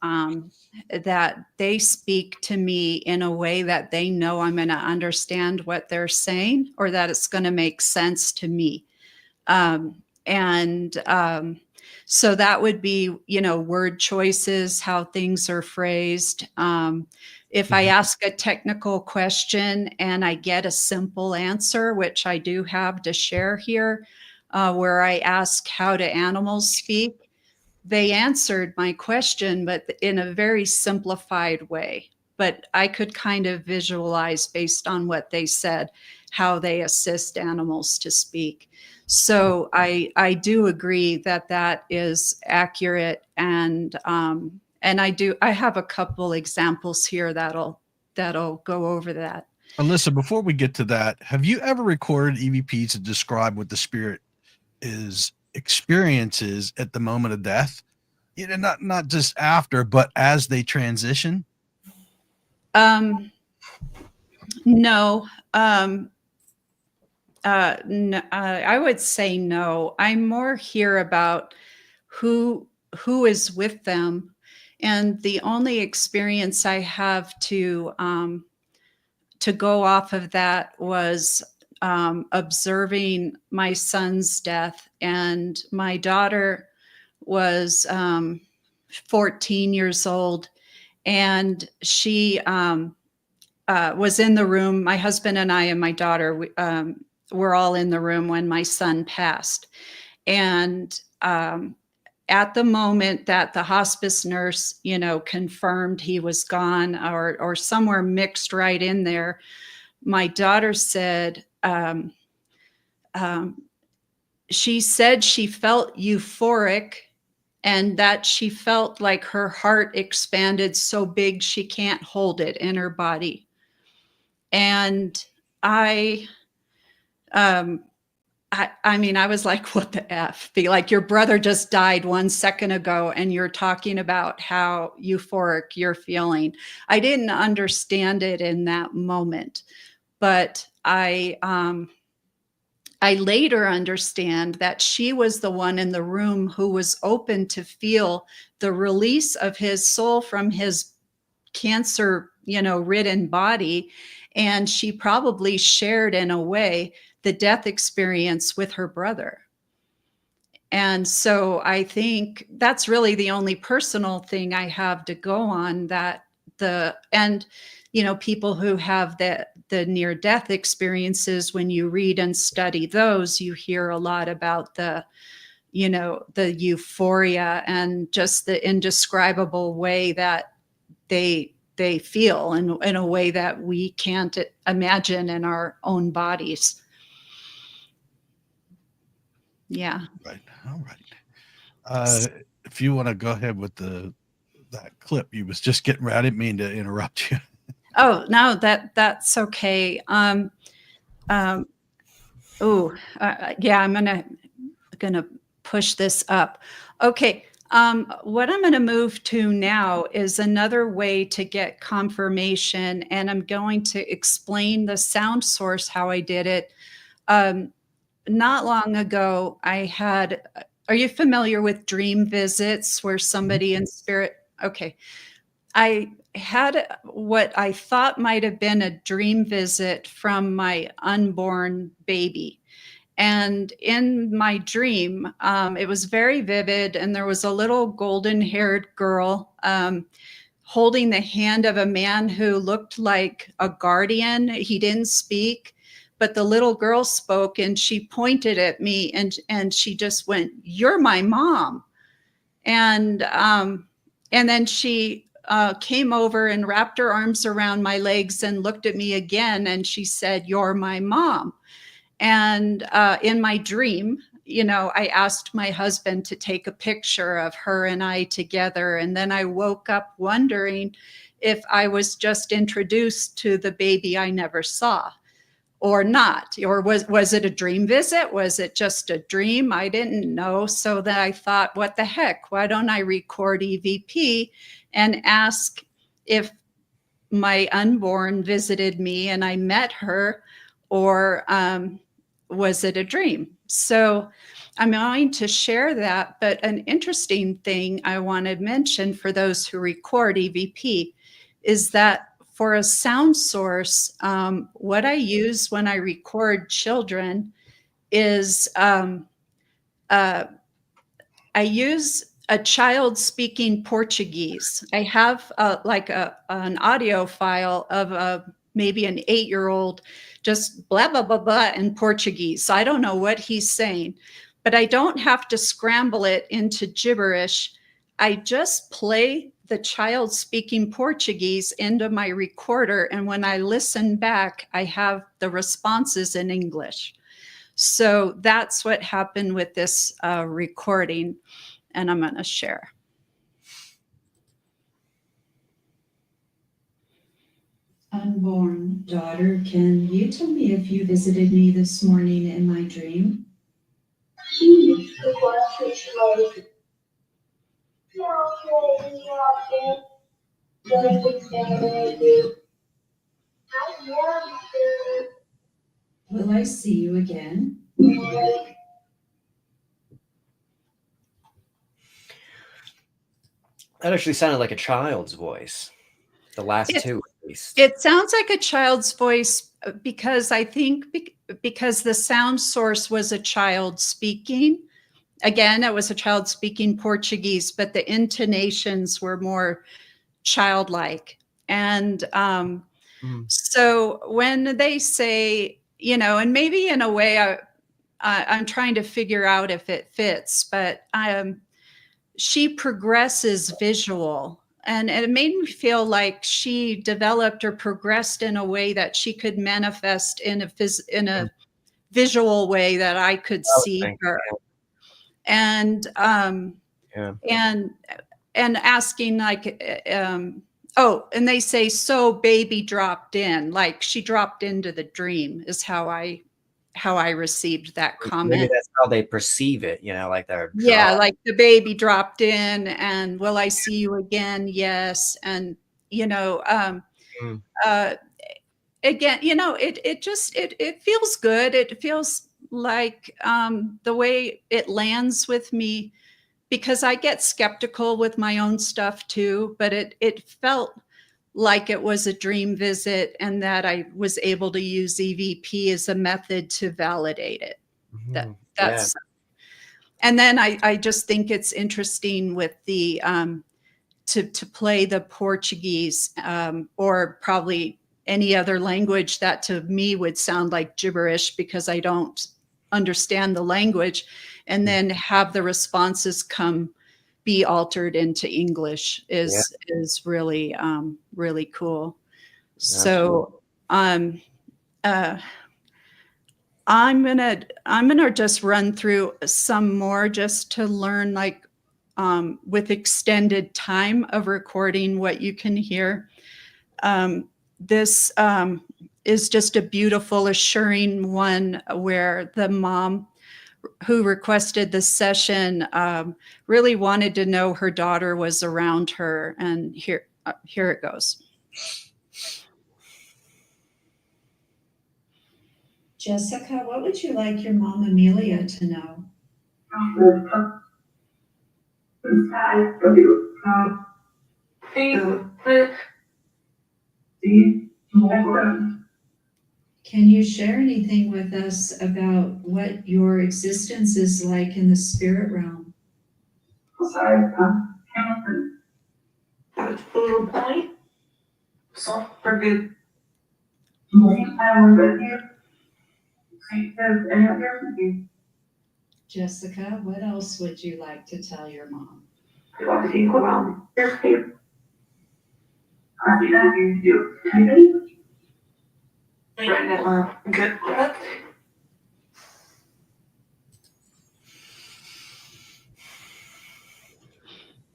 that they speak to me in a way that they know I'm going to understand what they're saying, or that it's going to make sense to me. And so that would be, word choices, how things are phrased. If I Mhm. ask a technical question and I get a simple answer, which I do have to share here, where I ask, how do animals speak? They answered my question, but in a very simplified way. But I could kind of visualize, based on what they said, how they assist animals to speak. So I do agree that that is accurate, and I have a couple examples here that'll go over that. Alyssa, before we get to that, have you ever recorded EVPs to describe what the spirit is experiences at the moment of death? Not just after, but as they transition. Um, no, no, I would say no. I'm more here about who is with them, and the only experience I have to go off of that was observing my son's death, and my daughter was 14 years old, and she was in the room. My husband and I and my daughter were all in the room when my son passed. And at the moment that the hospice nurse, confirmed he was gone, or somewhere mixed right in there, my daughter said, um, she said she felt euphoric, and that she felt like her heart expanded so big she can't hold it in her body. And I, um, I mean, I was like, what the F? Be like, your brother just died 1 second ago, and you're talking about how euphoric you're feeling. I didn't understand it in that moment, but I later understand that she was the one in the room who was open to feel the release of his soul from his cancer, ridden body. And she probably shared, in a way, the death experience with her brother. And so I think that's really the only personal thing I have to go on, that people who have the near death experiences, when you read and study those, you hear a lot about the euphoria and just the indescribable way that they feel, in a way that we can't imagine in our own bodies. Yeah. Right. All right. If you want to go ahead with that clip, you was just getting ready. I didn't mean to interrupt you. Oh, no, that's okay. Oh, yeah, I'm gonna push this up. Okay. What I'm going to move to now is another way to get confirmation, and I'm going to explain the sound source, how I did it. Not long ago, are you familiar with dream visits where somebody in spirit? Okay. I had what I thought might have been a dream visit from my unborn baby. And in my dream, it was very vivid, and there was a little golden-haired girl holding the hand of a man who looked like a guardian. He didn't speak, but the little girl spoke, and she pointed at me, and she just went, "You're my mom." And then she came over and wrapped her arms around my legs and looked at me again, and she said, "You're my mom." And in my dream, I asked my husband to take a picture of her and I together. And then I woke up wondering if I was just introduced to the baby I never saw or not. Or was it a dream visit? Was it just a dream? I didn't know. So then I thought, what the heck? Why don't I record EVP and ask if my unborn visited me and I met her, or was it a dream? So I'm going to share that. But an interesting thing I want to mention for those who record EVP is that for a sound source, what I use when I record children is I use a child speaking Portuguese. I have an audio file of maybe an 8-year-old just blah, blah, blah, blah in Portuguese. So I don't know what he's saying, but I don't have to scramble it into gibberish. I just play the child speaking Portuguese into my recorder. And when I listen back, I have the responses in English. So that's what happened with this recording. And I'm going to share. Unborn daughter, can you tell me if you visited me this morning in my dream? Will I see you again? That actually sounded like a child's voice. The last two, at least. It sounds like a child's voice because I think because the sound source was a child speaking. Again, it was a child speaking Portuguese, but the intonations were more childlike. And so when they say, and maybe in a way I'm trying to figure out if it fits, but she progresses visual. And it made me feel like she developed or progressed in a way that she could manifest in a visual way that I could see her. And and asking like, and they say, so baby dropped in, like she dropped into the dream is how I received that comment. Maybe that's how they perceive it, like they're like the baby dropped in and will I see you again? Yes. And again, it feels good. It feels like the way it lands with me, because I get skeptical with my own stuff too, but it felt like it was a dream visit and that I was able to use EVP as a method to validate it. That's and then I just think it's interesting with the to play the Portuguese or probably any other language that to me would sound like gibberish because I don't understand the language, and then have the responses be altered into English is really really cool. So I'm gonna just run through some more just to learn, like with extended time of recording, what you can hear. This is just a beautiful, assuring one where the mom who requested the session really wanted to know her daughter was around her, and here it goes. Jessica, what would you like your mom Amelia to know? Can you share anything with us about what your existence is like in the spirit realm? Jessica, what else would you like to tell your mom?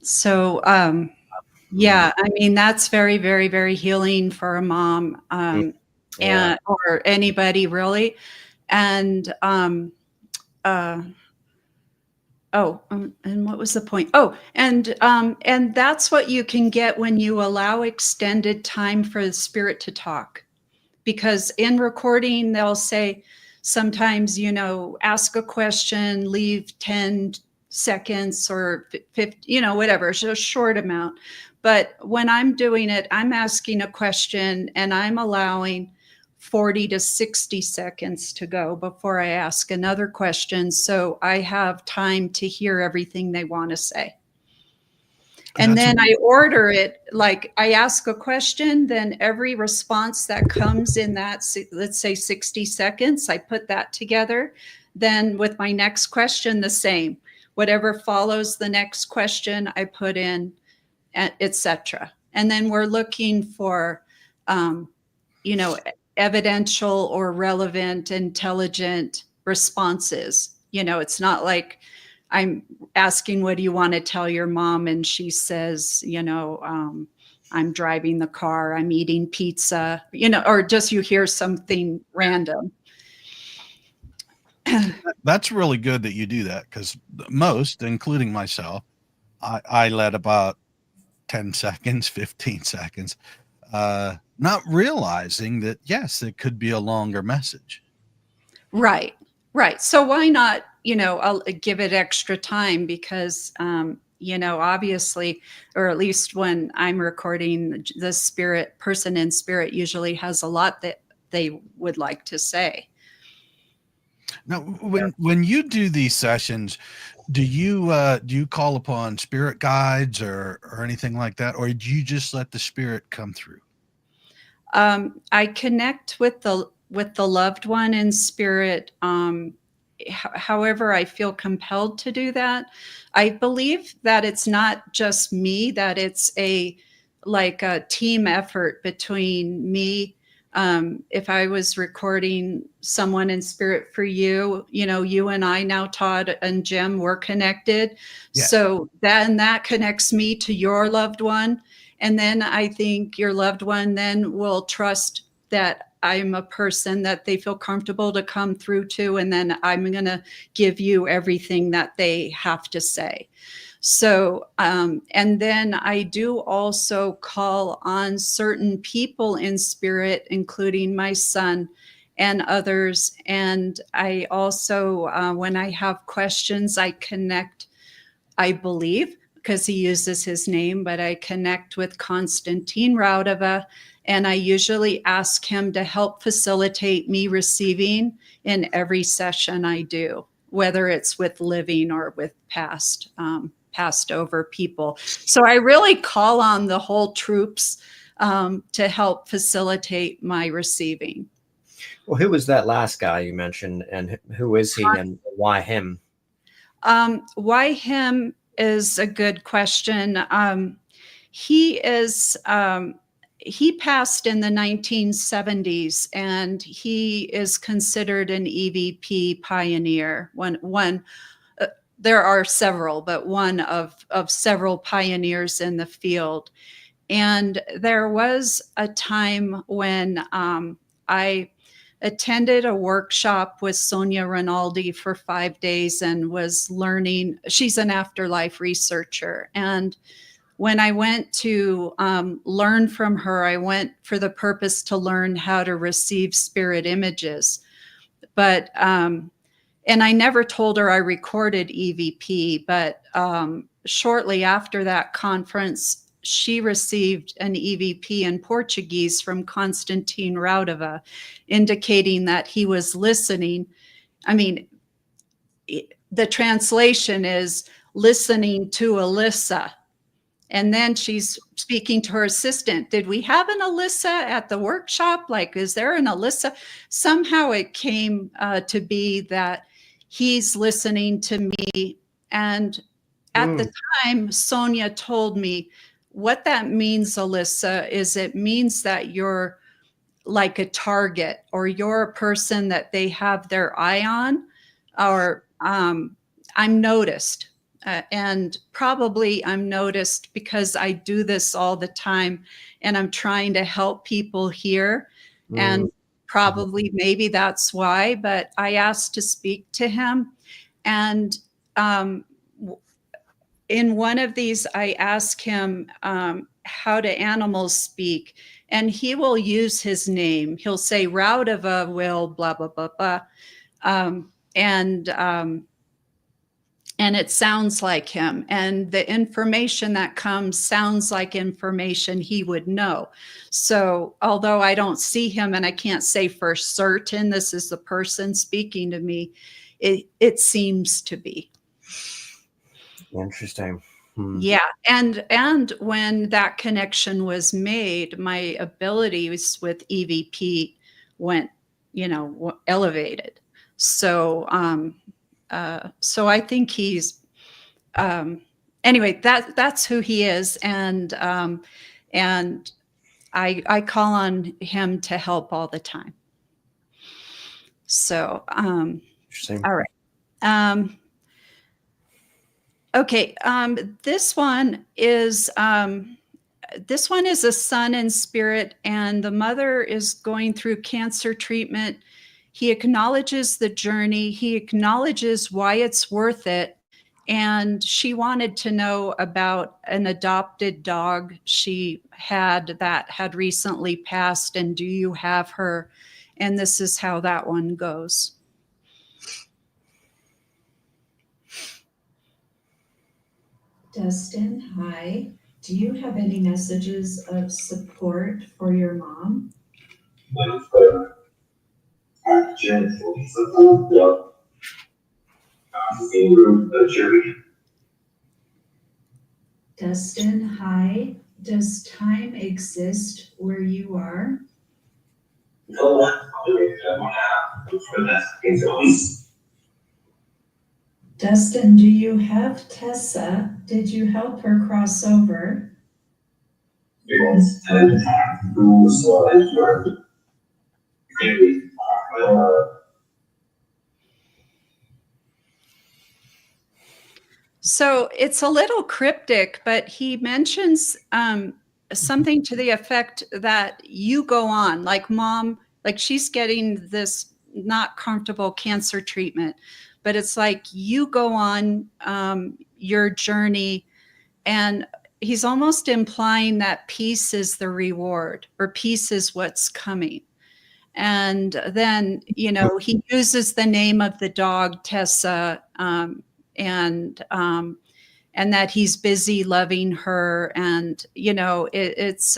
So, yeah, I mean, that's very, very, very healing for a mom, and or anybody really. And and what was the point? Oh, and that's what you can get when you allow extended time for the spirit to talk. Because in recording, they'll say sometimes, ask a question, leave 10 seconds or 50, whatever, it's a short amount. But when I'm doing it, I'm asking a question and I'm allowing 40 to 60 seconds to go before I ask another question. So I have time to hear everything they want to say. And then I order it, like I ask a question, then every response that comes in that, let's say 60 seconds, I put that together. Then with my next question, the same. Whatever follows the next question, I put in, etc. And then we're looking for, evidential or relevant, intelligent responses. It's not like I'm asking, what do you want to tell your mom? And she says, I'm driving the car, I'm eating pizza, or just you hear something random. That's really good that you do that, because most, including myself, I let about 10 seconds, 15 seconds, not realizing that, yes, it could be a longer message. Right. So why not, I'll give it extra time because, obviously, or at least when I'm recording, the person in spirit usually has a lot that they would like to say. Now, when you do these sessions, do you call upon spirit guides or anything like that, or do you just let the spirit come through? I connect with the loved one in spirit. However, I feel compelled to do that. I believe that it's not just me, that it's a team effort between me. If I was recording someone in spirit for you, you and I now, Todd and Jim, we're connected. Yes. So that connects me to your loved one. And then I think your loved one then will trust that I'm a person that they feel comfortable to come through to. And then I'm going to give you everything that they have to say. So, and then I do also call on certain people in spirit, including my son and others. And I also, when I have questions, I connect, I believe, because he uses his name, but I connect with Konstantin Raudova, and I usually ask him to help facilitate me receiving in every session I do, whether it's with living or with passed over people. So I really call on the whole troops to help facilitate my receiving. Well, who was that last guy you mentioned, and who is he, and why him? Why him is a good question. He passed in the 1970s, and he is considered an EVP pioneer. There are several, but one of several pioneers in the field. And there was a time when I attended a workshop with Sonia Rinaldi for 5 days and was learning. She's an afterlife researcher. And when I went to learn from her, I went for the purpose to learn how to receive spirit images. But, and I never told her I recorded EVP, but shortly after that conference, she received an EVP in Portuguese from Constantine Raudova, indicating that he was listening. I mean, the translation is listening to Ellisa. And then she's speaking to her assistant. Did we have an Ellisa at the workshop? Like, is there an Ellisa? Somehow it came to be that he's listening to me. And at the time, Sonia told me what that means, Ellisa, is it means that you're like a target, or you're a person that they have their eye on, or I'm noticed. And probably I'm noticed because I do this all the time and I'm trying to help people here. And probably maybe that's why, but I asked to speak to him. And in one of these, I ask him how do animals speak? And he will use his name. He'll say, Raudova will blah, blah, blah, blah. And it sounds like him. And the information that comes sounds like information he would know. So although I don't see him and I can't say for certain this is the person speaking to me, it seems to be. Interesting. Yeah. And when that connection was made, my abilities with EVP went, elevated. So, so I think he's, anyway, that's who he is. And I call on him to help all the time. So, Interesting. all right. Okay. This one is a son in spirit, and the mother is going through cancer treatment. He acknowledges the journey. He acknowledges why it's worth it. And she wanted to know about an adopted dog she had that had recently passed. And do you have her? And this is how that one goes. Dustin, hi. Do you have any messages of support for your mom? Dustin, hi. Does time exist where you are? Dustin, do you have Tessa? Did you help her cross over? So it's a little cryptic, but he mentions something to the effect that you go on, like mom, like she's getting this not comfortable cancer treatment, but it's like you go on your journey, and he's almost implying that peace is the reward, or peace is what's coming. And then, he uses the name of the dog, Tessa, and that he's busy loving her. And, it's,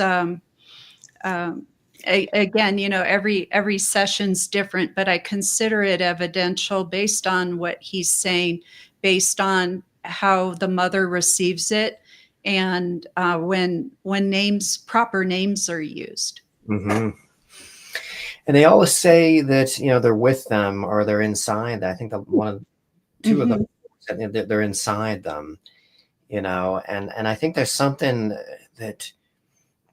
again, every session's different, but I consider it evidential based on what he's saying, based on how the mother receives it, and when proper names are used. Mm-hmm. And they always say that, they're with them or they're inside. I think two of them, they're inside them, and I think there's something that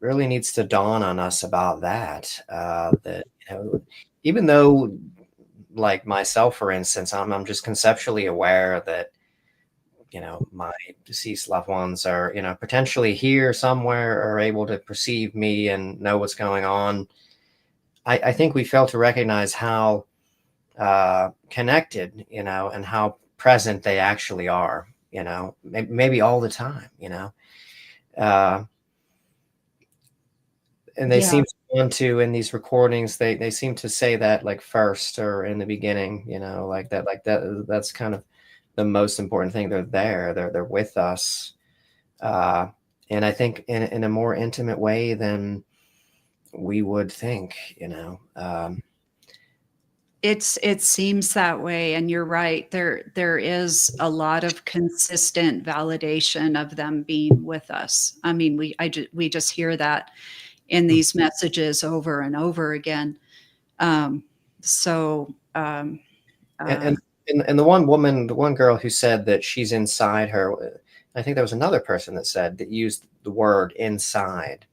really needs to dawn on us about that, that, even though, like myself, for instance, I'm just conceptually aware that, my deceased loved ones are, potentially here somewhere, or able to perceive me and know what's going on. I think we fail to recognize how connected, and how present they actually are, maybe all the time, uh, and they Yeah. seem to want to, in these recordings, they seem to say that like first or in the beginning, like that's kind of the most important thing. They're with us, uh, and I think in a more intimate way than we would think, It seems that way, and you're right. There is a lot of consistent validation of them being with us. I mean, we just hear that in these messages over and over again. Um, so and, uh, and and the one woman, the one girl who said that she's inside her, I think there was another person that said that used the word inside.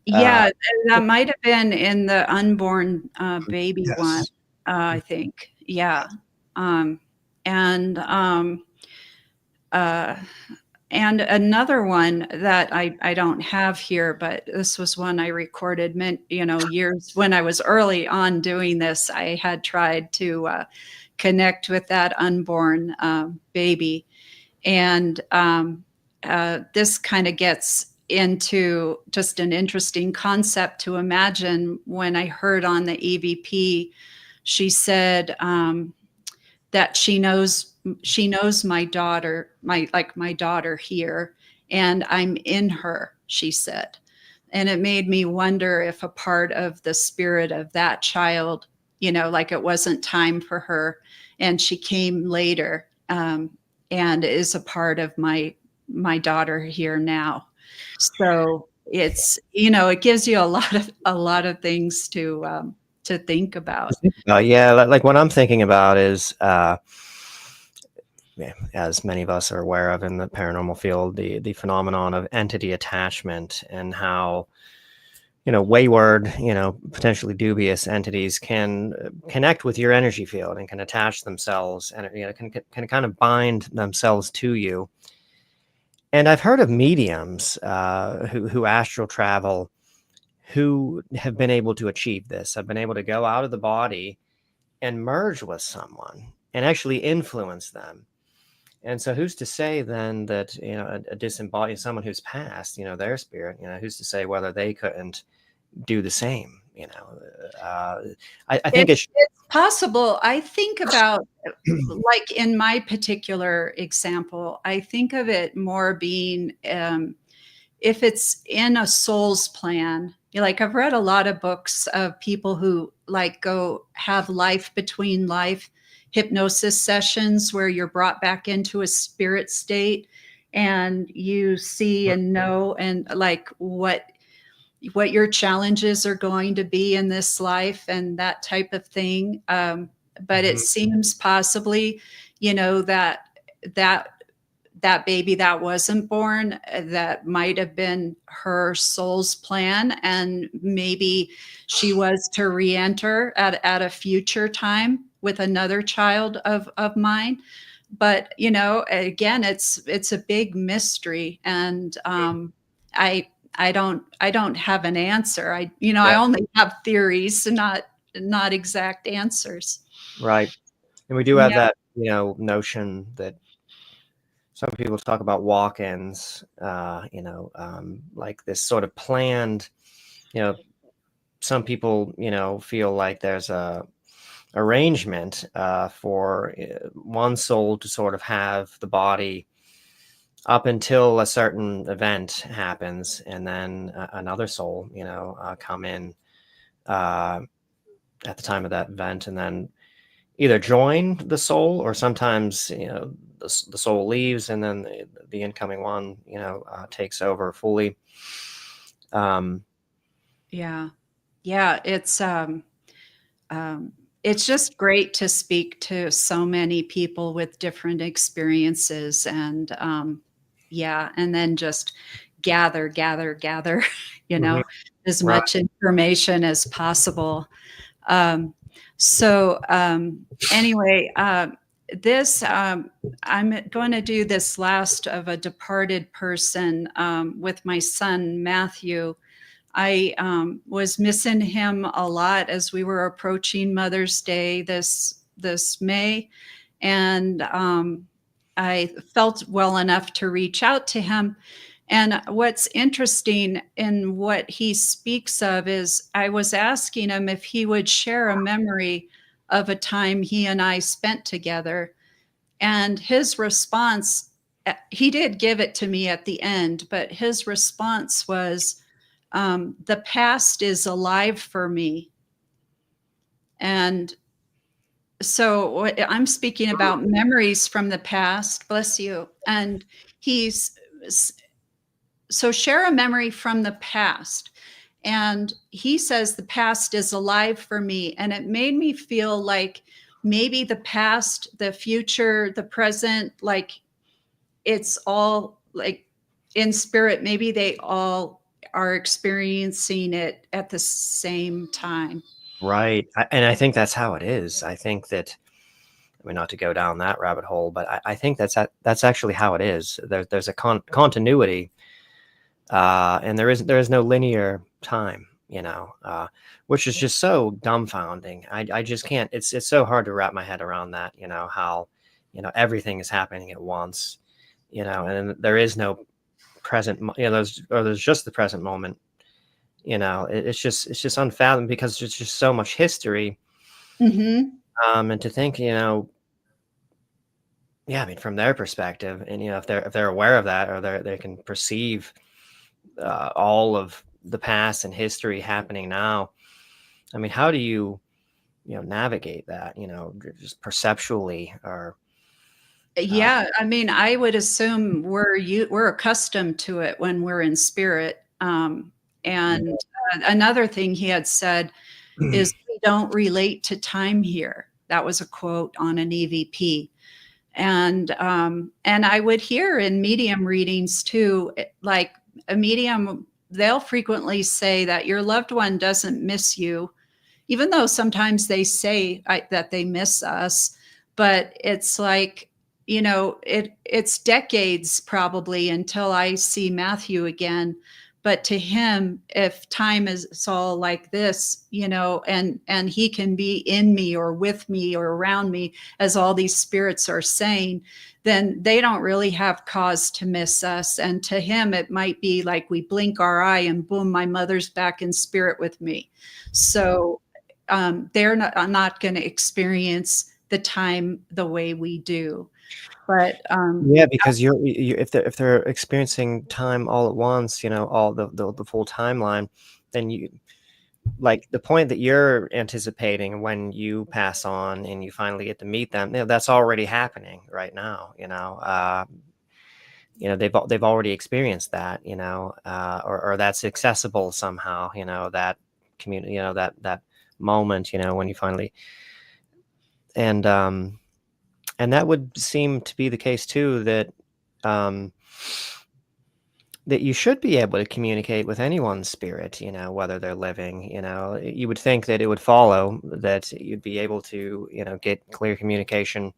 yeah, that might have been in the unborn baby one. Yes. I think, yeah, um, and uh, and another one that I don't have here, but this was one I recorded, years when I was early on doing this. I had tried to connect with that unborn baby, and this kind of gets into just an interesting concept to imagine. When I heard on the EVP, she said that she knows my daughter, my daughter here, and I'm in her, she said. And it made me wonder if a part of the spirit of that child, like it wasn't time for her and she came later, and is a part of my daughter here now. So it gives you a lot of things to think about. Yeah, like what I'm thinking about is, yeah, as many of us are aware of in the paranormal field, the phenomenon of entity attachment, and how wayward, potentially dubious entities can connect with your energy field and can attach themselves, and can kind of bind themselves to you. And I've heard of mediums who astral travel, who have been able to achieve this. Have been able to go out of the body and merge with someone and actually influence them. And so who's to say then that, a disembodied, someone who's passed, their spirit, who's to say whether they couldn't do the same, I think It's possible. I think about, like in my particular example, I think of it more being, if it's in a soul's plan. Like I've read a lot of books of people who like go have life between life hypnosis sessions where you're brought back into a spirit state and you see and know and like what your challenges are going to be in this life and that type of thing. But it seems possibly, that that that baby that wasn't born, that might have been her soul's plan, and maybe she was to re-enter at a future time with another child of mine. But again, it's a big mystery, and I I don't have an answer. I Yeah, only have theories, not exact answers. right. And we do have Yeah. that, notion that some people talk about walk-ins, like this sort of planned, you know, some people, feel like there's a arrangement for one soul to sort of have the body up until a certain event happens, and then another soul, come in uh, at the time of that event, and then either join the soul, or sometimes the soul leaves, and then the incoming one takes over fully. um Yeah. Yeah, it's just great to speak to so many people with different experiences, and yeah, and then just gather, you mhm, know, as right. much information as possible. Um, anyway, this I'm going to do this last of a departed person with my son Matthew. I was missing him a lot as we were approaching Mother's Day this May, and I felt well enough to reach out to him. And what's interesting in what he speaks of is I was asking him if he would share a memory of a time he and I spent together. And his response, he did give it to me at the end, but his response was, the past is alive for me. And so I'm speaking about memories from the past, bless you. And so share a memory from the past. And he says the past is alive for me. And it made me feel like maybe the past, the future, the present, like it's all like in spirit, maybe they all are experiencing it at the same time. Right. And I think that's how it is. I think that, I mean, not to go down that rabbit hole, but I think that's actually how it is. There's a continuity, and there is no linear time, which is just so dumbfounding. I just can't. It's so hard to wrap my head around that. How everything is happening at once. And there is no present. There's just the present moment. It's just unfathomable because there's just so much history. Mm-hmm. And to think, yeah, I mean, from their perspective, and if they're aware of that, or they can perceive all of the past and history happening now. I mean, how do you navigate that? Just perceptually, or Yeah, I mean, I would assume we're accustomed to it when we're in spirit. And another thing he had said is we don't relate to time here. That was a quote on an EVP. And I would hear in medium readings too, like a medium, they'll frequently say that your loved one doesn't miss you, even though sometimes they say that they miss us. But it's like, it's decades probably until I see Matthew again. But to him, if time is all like this, and he can be in me or with me or around me, as all these spirits are saying, then they don't really have cause to miss us. And to him, it might be like we blink our eye and boom, my mother's back in spirit with me. So they're not going to experience the time the way we do. But yeah, because if they're experiencing time all at once, all the full timeline, then you, like the point that you're anticipating when you pass on and you finally get to meet them, that's already happening right now. They've already experienced that, or that's accessible somehow. That community, that moment, when you finally, and that would seem to be the case too, that that you should be able to communicate with anyone's spirit, whether they're living. You would think that it would follow that you'd be able to, get clear communication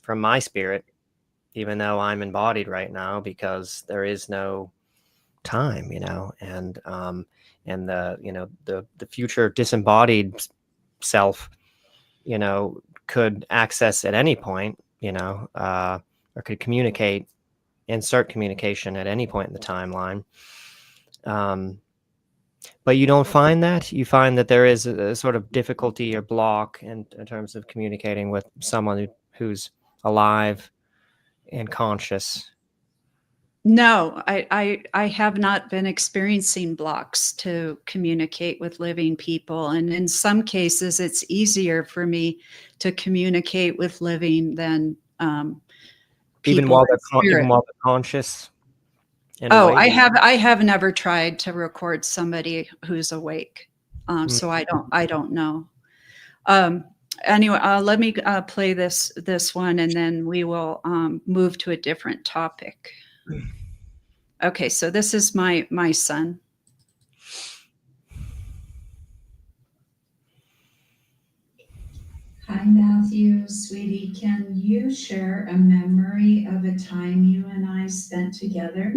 from my spirit, even though I'm embodied right now, because there is no time, and the future disembodied self, could access at any point, or could communicate, insert communication at any point in the timeline. But you don't find that. You find that there is a sort of difficulty or block in terms of communicating with someone who's alive and conscious. no, I have not been experiencing blocks to communicate with living people. And in some cases, it's easier for me to communicate with living than Even people while in spirit. they're conscious and Oh, awake. I have never tried to record somebody who's awake. So I don't know. Anyway, let me play this one, and then we will move to a different topic. Okay, so this is my son. Hi, Matthew, sweetie. Can you share a memory of a time you and I spent together?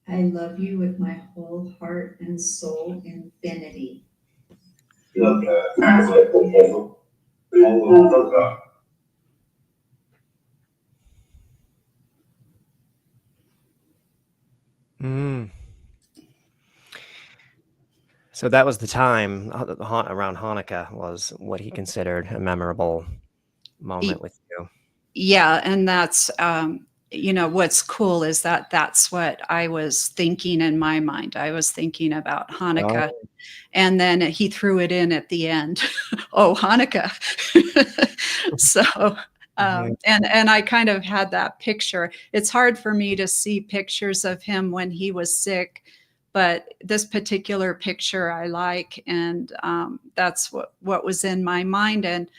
I love you with my whole heart and soul, infinity. Mm. So that was the time around Hanukkah was what he considered a memorable moment with you. Yeah, and that's what's cool is that that's what I was thinking in my mind. I was thinking about Hanukkah, and then he threw it in at the end. Oh, Hanukkah. So and I kind of had that picture. It's hard for me to see pictures of him when he was sick, but this particular picture I like, and that's what was in my mind. And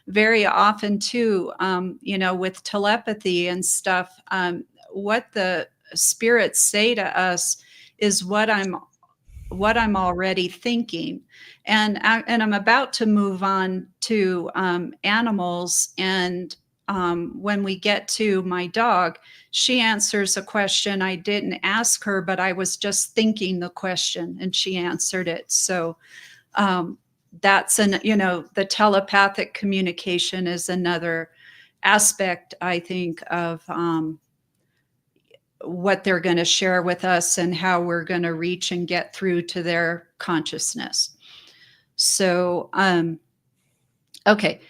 very often too, with telepathy and stuff, what the spirits say to us is what I'm already thinking. And I'm about to move on to animals. And when we get to my dog, she answers a question I didn't ask her, but I was just thinking the question and she answered it. So that's the telepathic communication is another aspect, I think, of what they're going to share with us and how we're going to reach and get through to their consciousness. So, okay.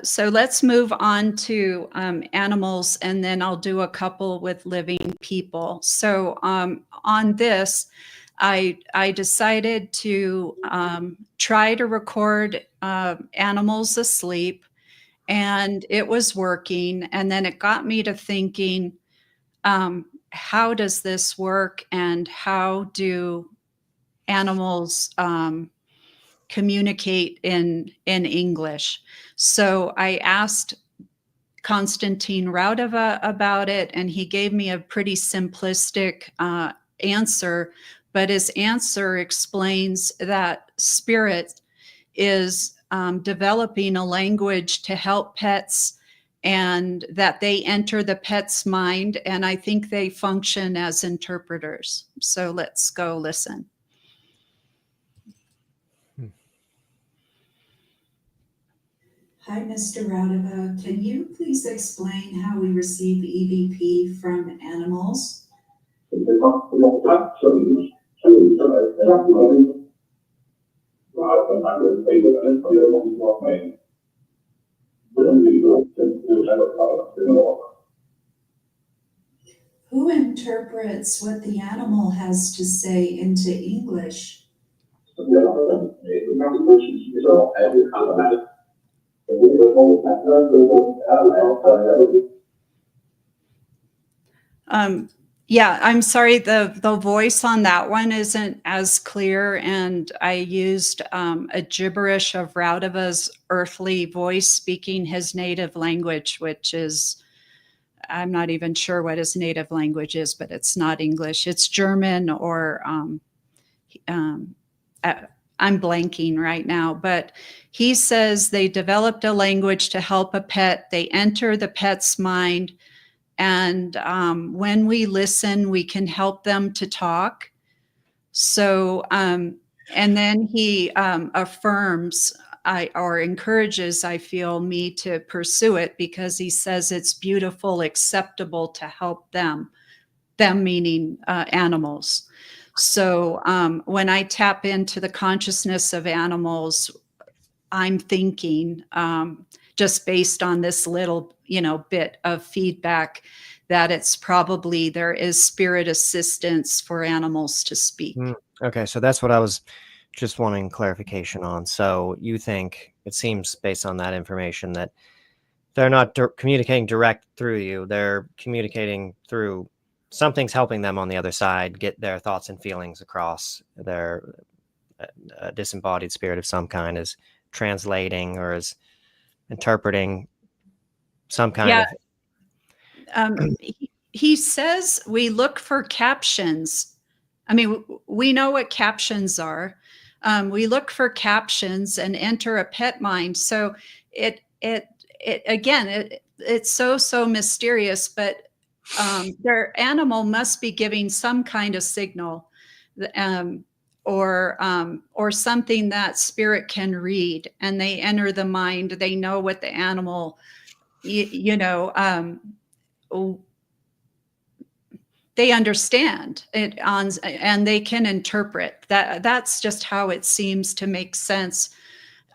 So let's move on to animals, and then I'll do a couple with living people. So on this, I decided to try to record animals asleep, and it was working. And then it got me to thinking, how does this work, and how do animals communicate in English? So I asked Konstantin Raudova about it, and he gave me a pretty simplistic answer, but his answer explains that spirit is developing a language to help pets, and that they enter the pet's mind, and I think they function as interpreters. So let's go listen. Hi, Mr. Raudova. Can you please explain how we receive EVP from animals? Who interprets what the animal has to say into English? Yeah, I'm sorry, the voice on that one isn't as clear, and I used a gibberish of Raudova's earthly voice speaking his native language, which is, I'm not even sure what his native language is, but it's not English. It's German, or I'm blanking right now, but he says they developed a language to help a pet. They enter the pet's mind, and when we listen, we can help them to talk. So, and then he affirms or encourages, I feel, me to pursue it, because he says it's beautiful, acceptable to help them meaning animals. So when I tap into the consciousness of animals, I'm thinking, just based on this little, bit of feedback, that it's probably there is spirit assistance for animals to speak. Okay, so that's what I was just wanting clarification on. So you think, it seems based on that information, that they're not communicating direct through you. They're communicating through something's helping them on the other side get their thoughts and feelings across. Their disembodied spirit of some kind is translating or is interpreting some kind of. He says we look for captions I mean, we know what captions are. We look for captions and enter a pet mind. So it's so mysterious, but their animal must be giving some kind of signal, or something that spirit can read, and they enter the mind. They know what the animal, they understand it on, and they can interpret that. That's just how it seems to make sense.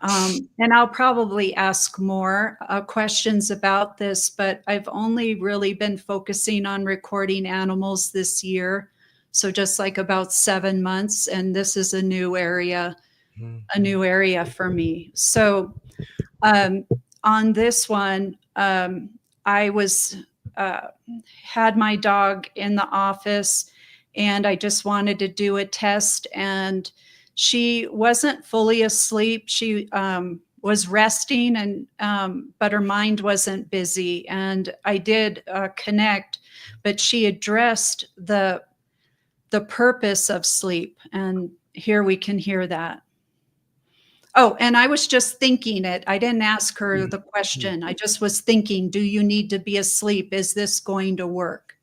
And I'll probably ask more questions about this, but I've only really been focusing on recording animals this year. So just like about 7 months, and this is a new area for me. So on this one, I was had my dog in the office, and I just wanted to do a test, and she wasn't fully asleep. She was resting, and but her mind wasn't busy. And I did connect, but she addressed the purpose of sleep, and here we can hear that. Oh, and I was just thinking it. I didn't ask her the question. I just was thinking, do you need to be asleep? Is this going to work?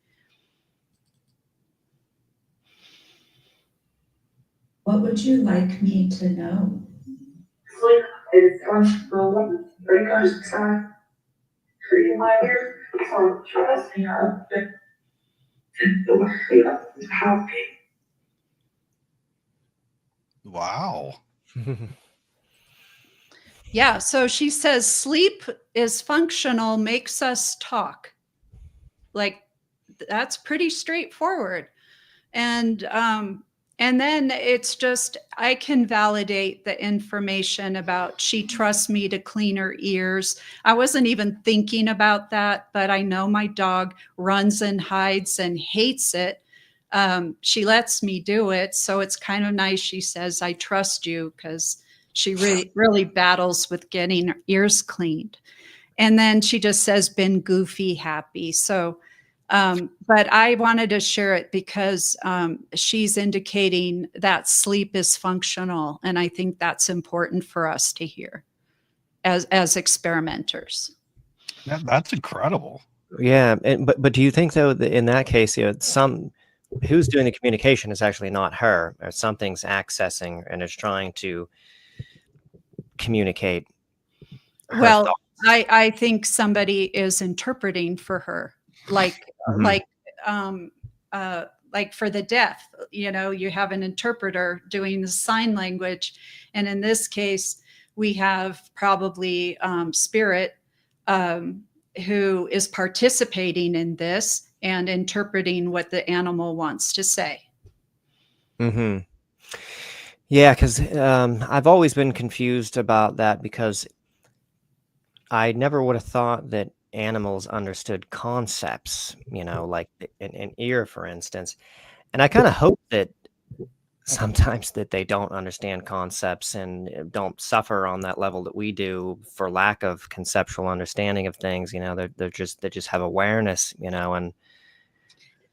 What would you like me to know? Sleep is unspoken because I treat my ears, so trust me, I've been the way of happy. Wow. Yeah, so she says sleep is functional, makes us talk. Like, that's pretty straightforward. And then it's just, I can validate the information about she trusts me to clean her ears. I wasn't even thinking about that, but I know my dog runs and hides and hates it. She lets me do it. So it's kind of nice. She says, I trust you, because she really battles with getting her ears cleaned. And then she just says, been goofy, happy. So, but I wanted to share it because she's indicating that sleep is functional. And I think that's important for us to hear as experimenters. That's incredible. Yeah, but do you think though that in that case, who's doing the communication is actually not her, or something's accessing and is trying to communicate her Well, thoughts? I think somebody is interpreting for her, like for the deaf. You have an interpreter doing the sign language, and in this case, we have probably spirit who is participating in this and interpreting what the animal wants to say. Mm-hmm. Yeah, because I've always been confused about that, because I never would have thought that animals understood concepts, like an ear, for instance. And I kind of hope that sometimes that they don't understand concepts and don't suffer on that level that we do for lack of conceptual understanding of things. They just have awareness, and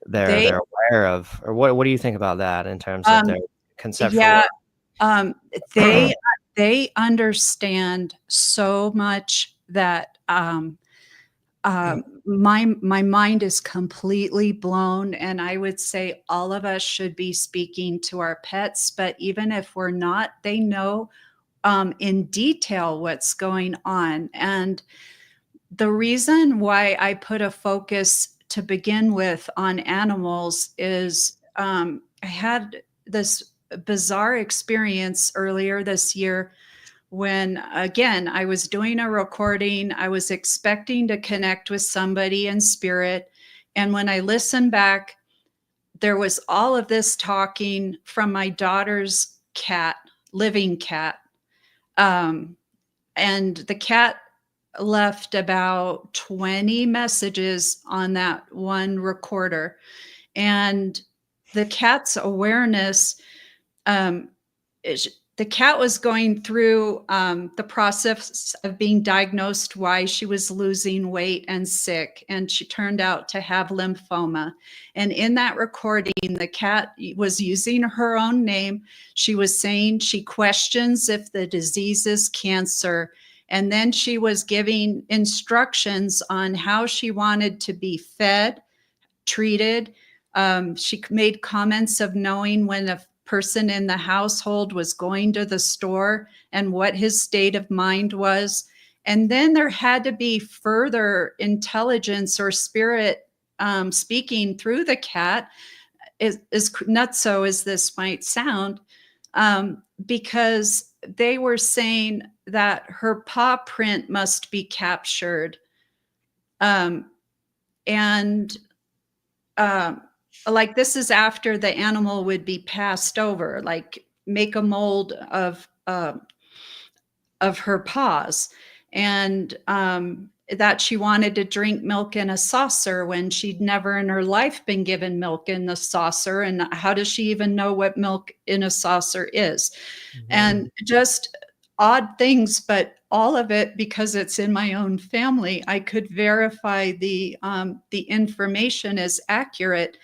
they're aware of. Or what do you think about that in terms of their conceptual? Yeah, they understand so much that my mind is completely blown, and I would say all of us should be speaking to our pets, but even if we're not, they know in detail what's going on. And the reason why I put a focus to begin with on animals is I had this bizarre experience earlier this year when, again, I was doing a recording. I was expecting to connect with somebody in spirit. And when I listened back, there was all of this talking from my daughter's cat, living cat. And the cat left about 20 messages on that one recorder. And the cat's awareness, the cat was going through the process of being diagnosed why she was losing weight and sick, and she turned out to have lymphoma. And in that recording, the cat was using her own name. She was saying she questions if the disease is cancer. And then she was giving instructions on how she wanted to be fed, treated. She made comments of knowing when a person in the household was going to the store and what his state of mind was. And then there had to be further intelligence or spirit speaking through the cat, as nutso as this might sound, because they were saying that her paw print must be captured. Like this is after the animal would be passed over, like make a mold of her paws, and that she wanted to drink milk in a saucer when she'd never in her life been given milk in the saucer. And how does she even know what milk in a saucer is? Mm-hmm. And just odd things, but all of it, because it's in my own family, I could verify the information is accurate.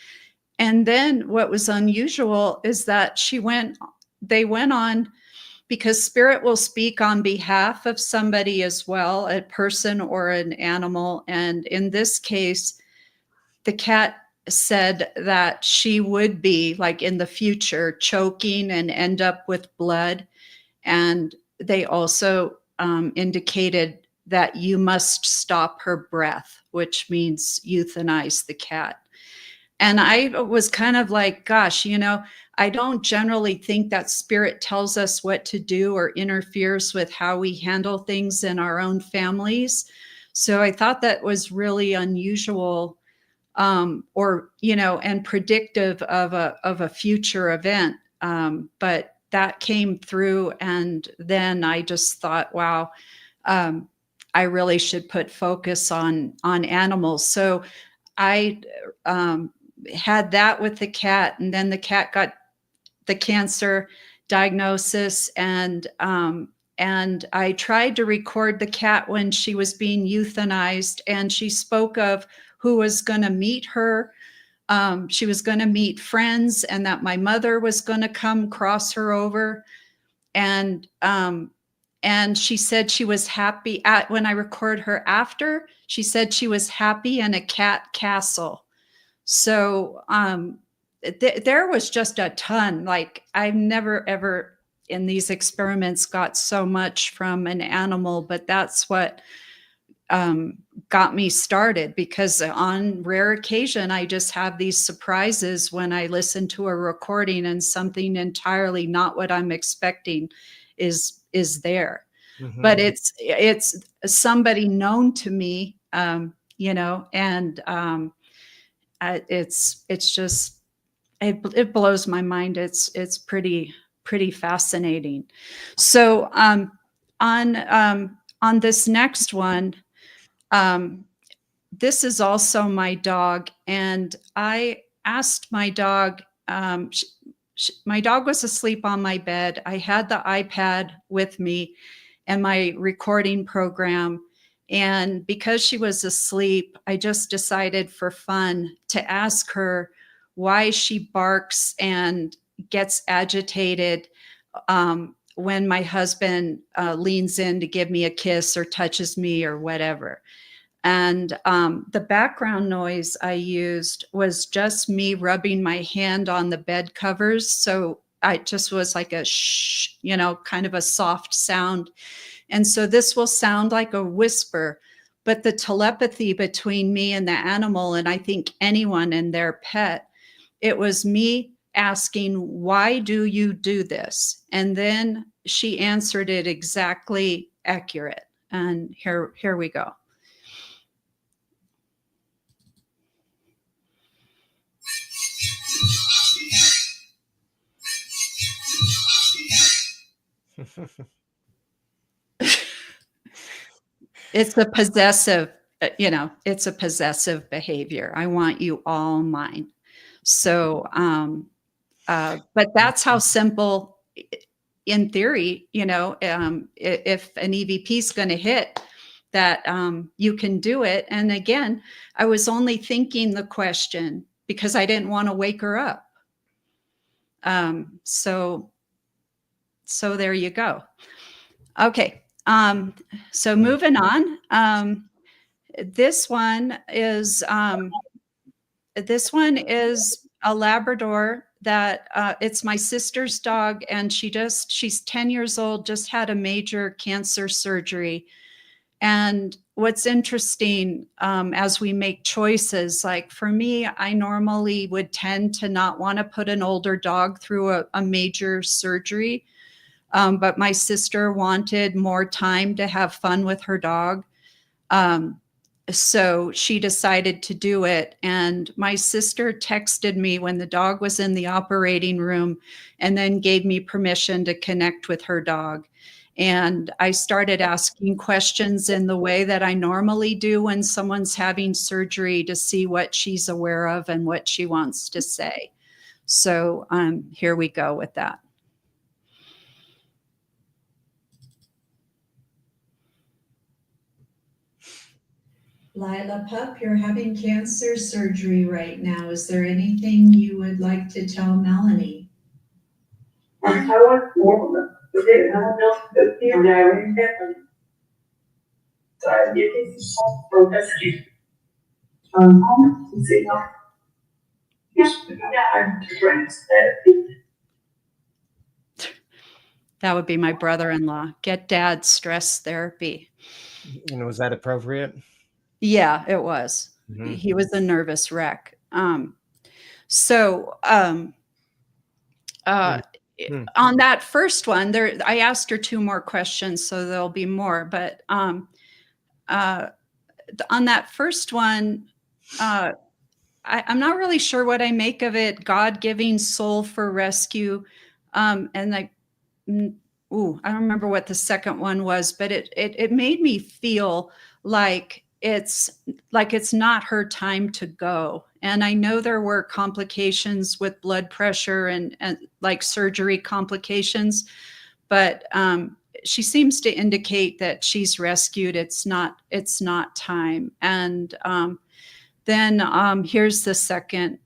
And then what was unusual is that they went on, because spirit will speak on behalf of somebody as well, a person or an animal. And in this case, the cat said that she would be, like in the future, choking and end up with blood. And they also indicated that you must stop her breath, which means euthanize the cat. And I was kind of like, gosh, I don't generally think that spirit tells us what to do or interferes with how we handle things in our own families. So I thought that was really unusual, and predictive of a future event. But that came through, and then I just thought, wow, I really should put focus on animals. So I had that with the cat, and then the cat got the cancer diagnosis, and I tried to record the cat when she was being euthanized, and she spoke of who was going to meet her. She was going to meet friends, and that my mother was going to come cross her over. And she said she was happy when I record her after, she said she was happy in a cat castle. So there was just a ton. Like I've never ever in these experiments got so much from an animal, but that's what got me started, because on rare occasion I just have these surprises when I listen to a recording and something entirely not what I'm expecting is there. Mm-hmm. But it's somebody known to me, and it's just it blows my mind. It's pretty fascinating. So on this next one, this is also my dog, and I asked my dog. My dog was asleep on my bed. I had the iPad with me and my recording program. And because she was asleep, I just decided for fun to ask her why she barks and gets agitated when my husband leans in to give me a kiss or touches me or whatever. And the background noise I used was just me rubbing my hand on the bed covers. So I just was like a shh, kind of a soft sound. And so this will sound like a whisper, but the telepathy between me and the animal, and I think anyone and their pet, it was me asking, why do you do this? And then she answered it exactly accurate. And here we go. It's a possessive, it's a possessive behavior. I want you all mine. So, but that's how simple, in theory, if an EVP is going to hit, that you can do it. And again, I was only thinking the question because I didn't want to wake her up. So there you go. Okay. So moving on. This one is a Labrador that it's my sister's dog, and she's 10 years old, just had a major cancer surgery. And what's interesting, as we make choices, like for me, I normally would tend to not want to put an older dog through a major surgery. But my sister wanted more time to have fun with her dog. So she decided to do it. And my sister texted me when the dog was in the operating room and then gave me permission to connect with her dog. And I started asking questions in the way that I normally do when someone's having surgery to see what she's aware of and what she wants to say. So here we go with that. Lila Pup, you're having cancer surgery right now. Is there anything you would like to tell Melanie? I want more. I don't know if you're married. So I get this from messages. See now. Yes, I'm friends. That would be my brother-in-law. Get dad stress therapy. And was that appropriate? Yeah, it was. Mm-hmm. He was a nervous wreck. On that first one, I asked her 2 more questions, so there'll be more. But on that first one, I'm not really sure what I make of it. God giving soul for rescue, and I don't remember what the second one was, but it made me feel like it's not her time to go. And I know there were complications with blood pressure and like surgery complications, but she seems to indicate that she's rescued. It's not time. And then here's the second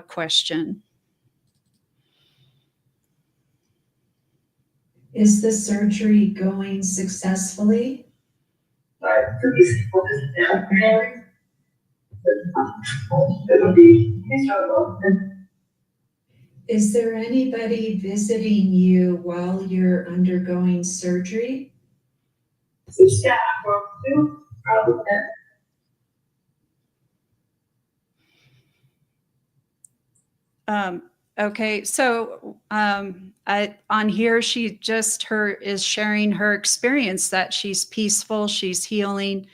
question. Is the surgery going successfully? Is there anybody visiting you while you're undergoing surgery? Okay, so on here, she is sharing her experience that she's peaceful, she's healing,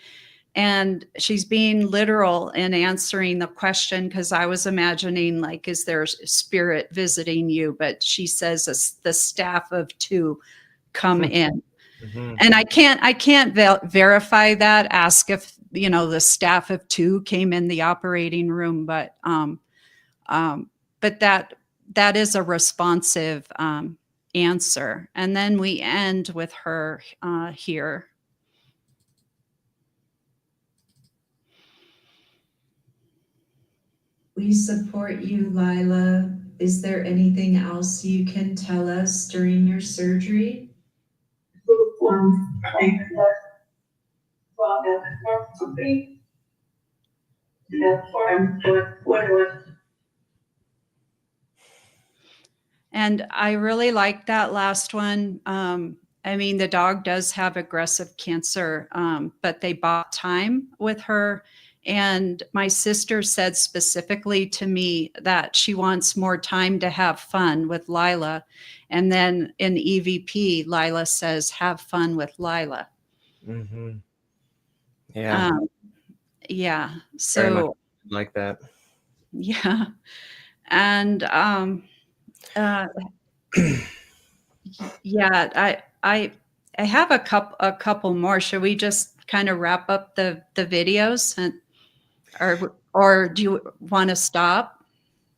and she's being literal in answering the question, because I was imagining, like, is there a spirit visiting you? But she says the staff of 2 come in. Mm-hmm. And I can't verify that, ask if, the staff of 2 came in the operating room, but that is a responsive answer. And then we end with her here. We support you, Lila. Is there anything else you can tell us during your surgery? And I really like that last one. I mean, the dog does have aggressive cancer, but they bought time with her. And my sister said specifically to me that she wants more time to have fun with Lila. And then in EVP, Lila says, have fun with Lila. Mm-hmm. Yeah. Yeah. So like that. Yeah. And yeah, I have a couple more. Should we just kind of wrap up the videos, or do you want to stop?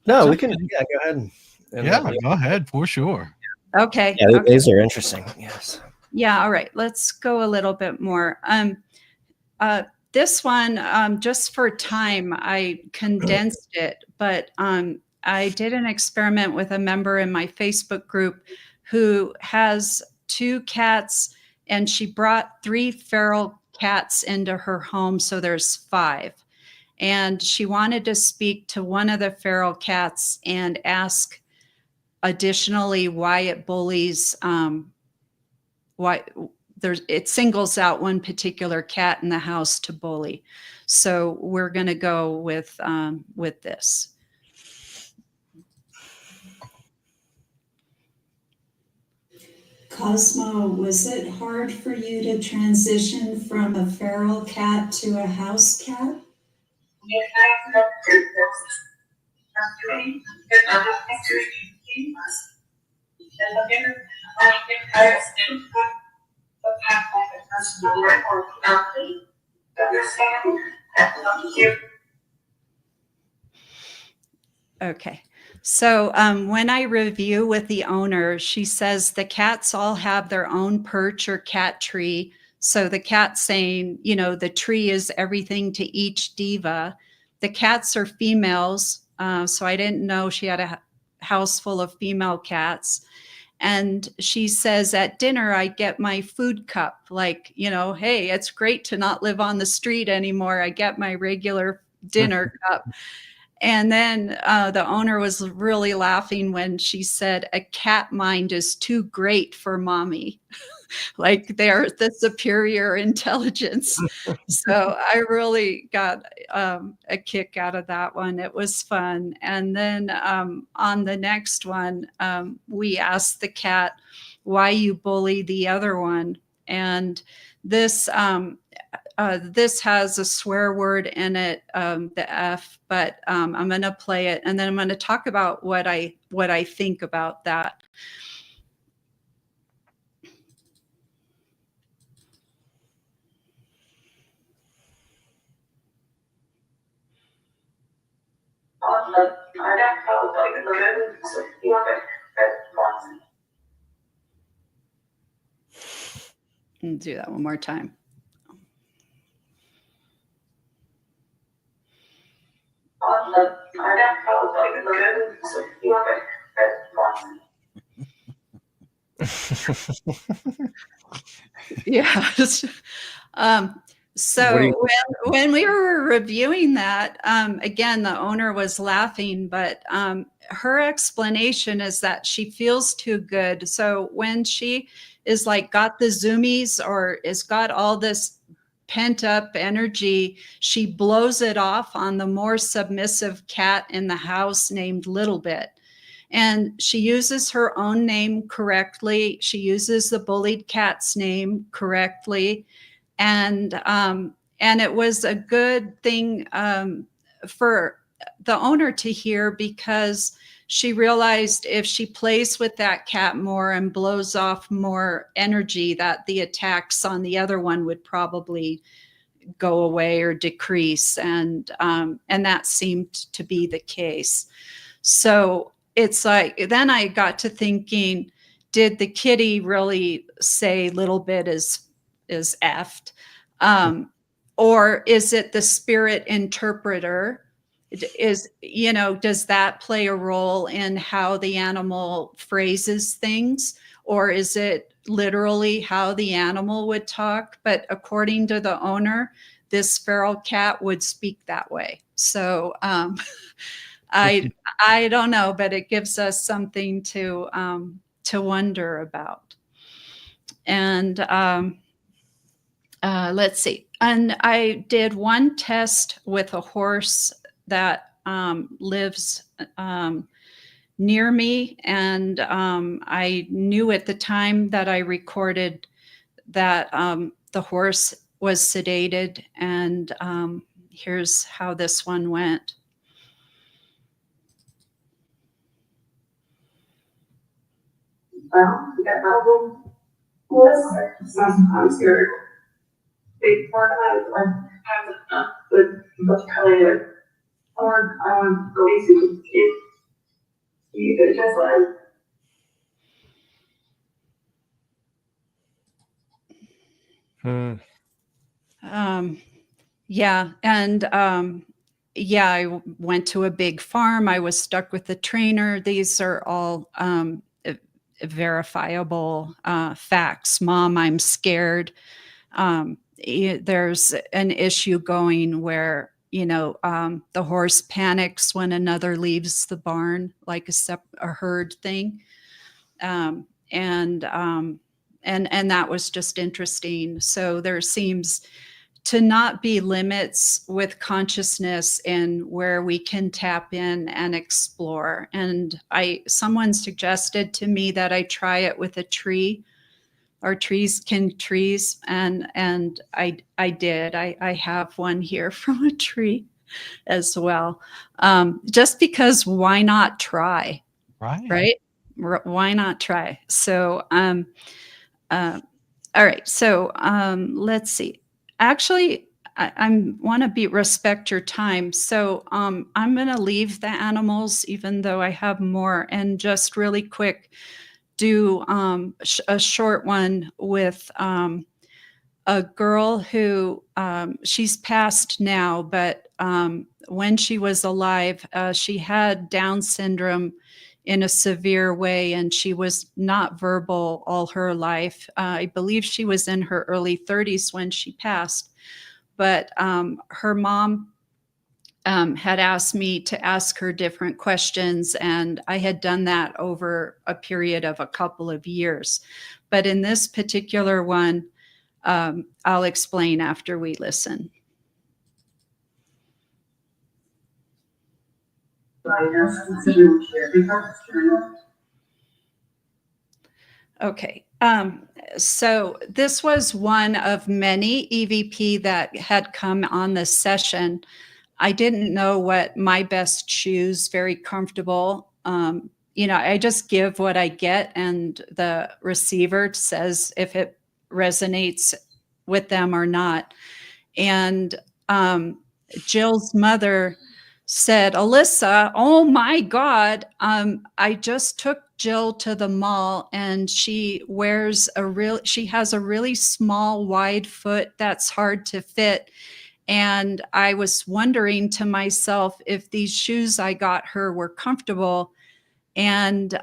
No, we can. Yeah, go ahead. Yeah, go ahead for sure. Okay. Yeah, Okay. these are interesting. Yes. Yeah. All right. Let's go a little bit more. This one, just for time, I condensed it, but I did an experiment with a member in my Facebook group who has 2 cats, and she brought 3 feral cats into her home, so there's 5. And she wanted to speak to one of the feral cats and ask additionally why it bullies, why it singles out one particular cat in the house to bully. So we're going to go with this. Cosmo, was it hard for you to transition from a feral cat to a house cat? Okay. So when I review with the owner, she says the cats all have their own perch or cat tree. So the cat's saying, you know, the tree is everything to each diva. The cats are females. So I didn't know she had a house full of female cats. And she says at dinner, I get my food cup. Like, you know, hey, it's great to not live on the street anymore. I get my regular dinner cup. And then the owner was really laughing when she said, a cat mind is too great for mommy. Like they're the superior intelligence. So I really got a kick out of that one. It was fun. And then on the next one, we asked the cat why you bully the other one. And this this has a swear word in it, the F, but I'm going to play it, and then I'm going to talk about what I think about that. And do that one more time. Yeah. So when we were reviewing that, again, the owner was laughing, but her explanation is that she feels too good. So when she is like got the zoomies or is got all this pent up energy, she blows it off on the more submissive cat in the house named Little Bit. And she uses her own name correctly. She uses the bullied cat's name correctly. And it was a good thing for the owner to hear, because she realized if she plays with that cat more and blows off more energy, that the attacks on the other one would probably go away or decrease. And that seemed to be the case. So it's like, then I got to thinking, did the kitty really say Little Bit is effed? Or is it the spirit interpreter? Is, you know, does that play a role in how the animal phrases things? Or is it literally how the animal would talk? But according to the owner, this feral cat would speak that way. So I don't know, but it gives us something to wonder about. And let's see. And I did one test with a horse that lives near me, and I knew at the time that I recorded that the horse was sedated. And here's how this one went. Well, we got album was sometimes scared. Big part of it has but kind of hard basically it you just like Hmm. Yeah. And yeah, went to a big farm. I was stuck with a trainer. These are all verifiable facts. Mom, I'm scared. There's an issue going where, the horse panics when another leaves the barn, like a herd thing. Um, and, um, and that was just interesting. So there seems to not be limits with consciousness and where we can tap in and explore. And someone suggested to me that I try it with a tree, or trees, and I did. I have one here from a tree as well. Just because, why not try? Right. Why not try? So all right. So let's see. Actually, I want to respect your time. So I'm going to leave the animals, even though I have more, and just really quick do a short one with a girl who she's passed now, but when she was alive, she had Down syndrome in a severe way, and she was not verbal all her life. I believe she was in her early 30s when she passed, but her mom had asked me to ask her different questions, and I had done that over a period of a couple of years. But in this particular one, I'll explain after we listen. Okay. So this was one of many EVP that had come on this session. I didn't know what my best choose, very comfortable. I just give what I get, and the receiver says if it resonates with them or not. And Jill's mother said, Ellisa, oh my God, I just took Jill to the mall, and she has a really small, wide foot that's hard to fit. And I was wondering to myself if these shoes I got her were comfortable. And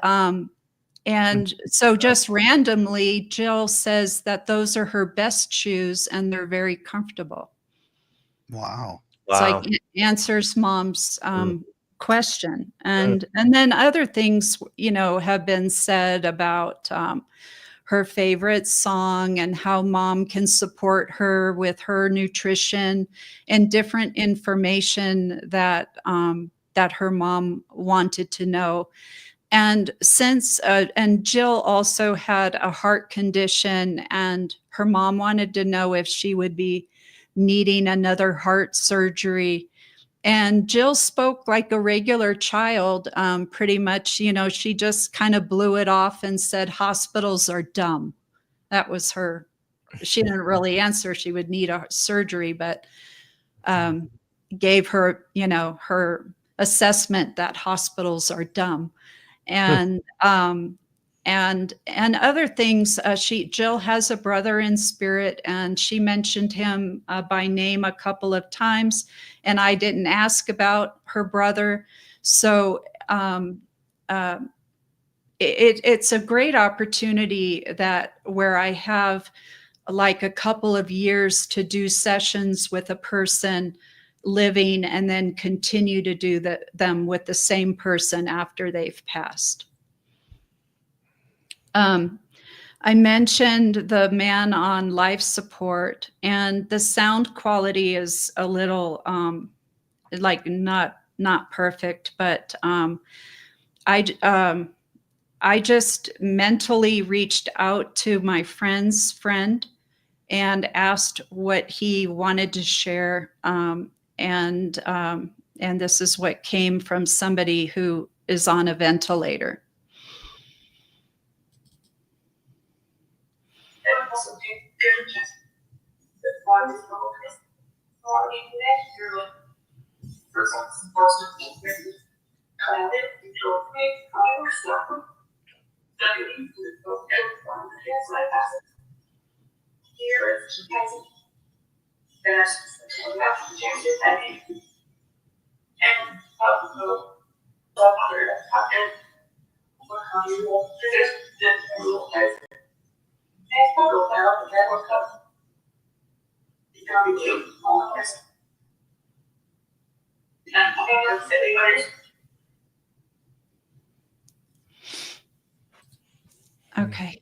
so just randomly, Jill says that those are her best shoes and they're very comfortable. Wow. It's like Wow. it answers mom's question. And then other things, have been said about her favorite song and how mom can support her with her nutrition and different information that her mom wanted to know. And and Jill also had a heart condition, and her mom wanted to know if she would be needing another heart surgery. And Jill spoke like a regular child, pretty much. She just kind of blew it off and said, hospitals are dumb. That was her. She didn't really answer she would need a surgery, but gave her, her assessment that hospitals are dumb. And and other things. Jill has a brother in spirit, and she mentioned him by name a couple of times, and I didn't ask about her brother. So it's a great opportunity where I have like a couple of years to do sessions with a person living, and then continue to do them with the same person after they've passed. I mentioned the man on life support, and the sound quality is a little like not perfect, but I just mentally reached out to my friend's friend and asked what he wanted to share, and this is what came from somebody who is on a ventilator. Okay.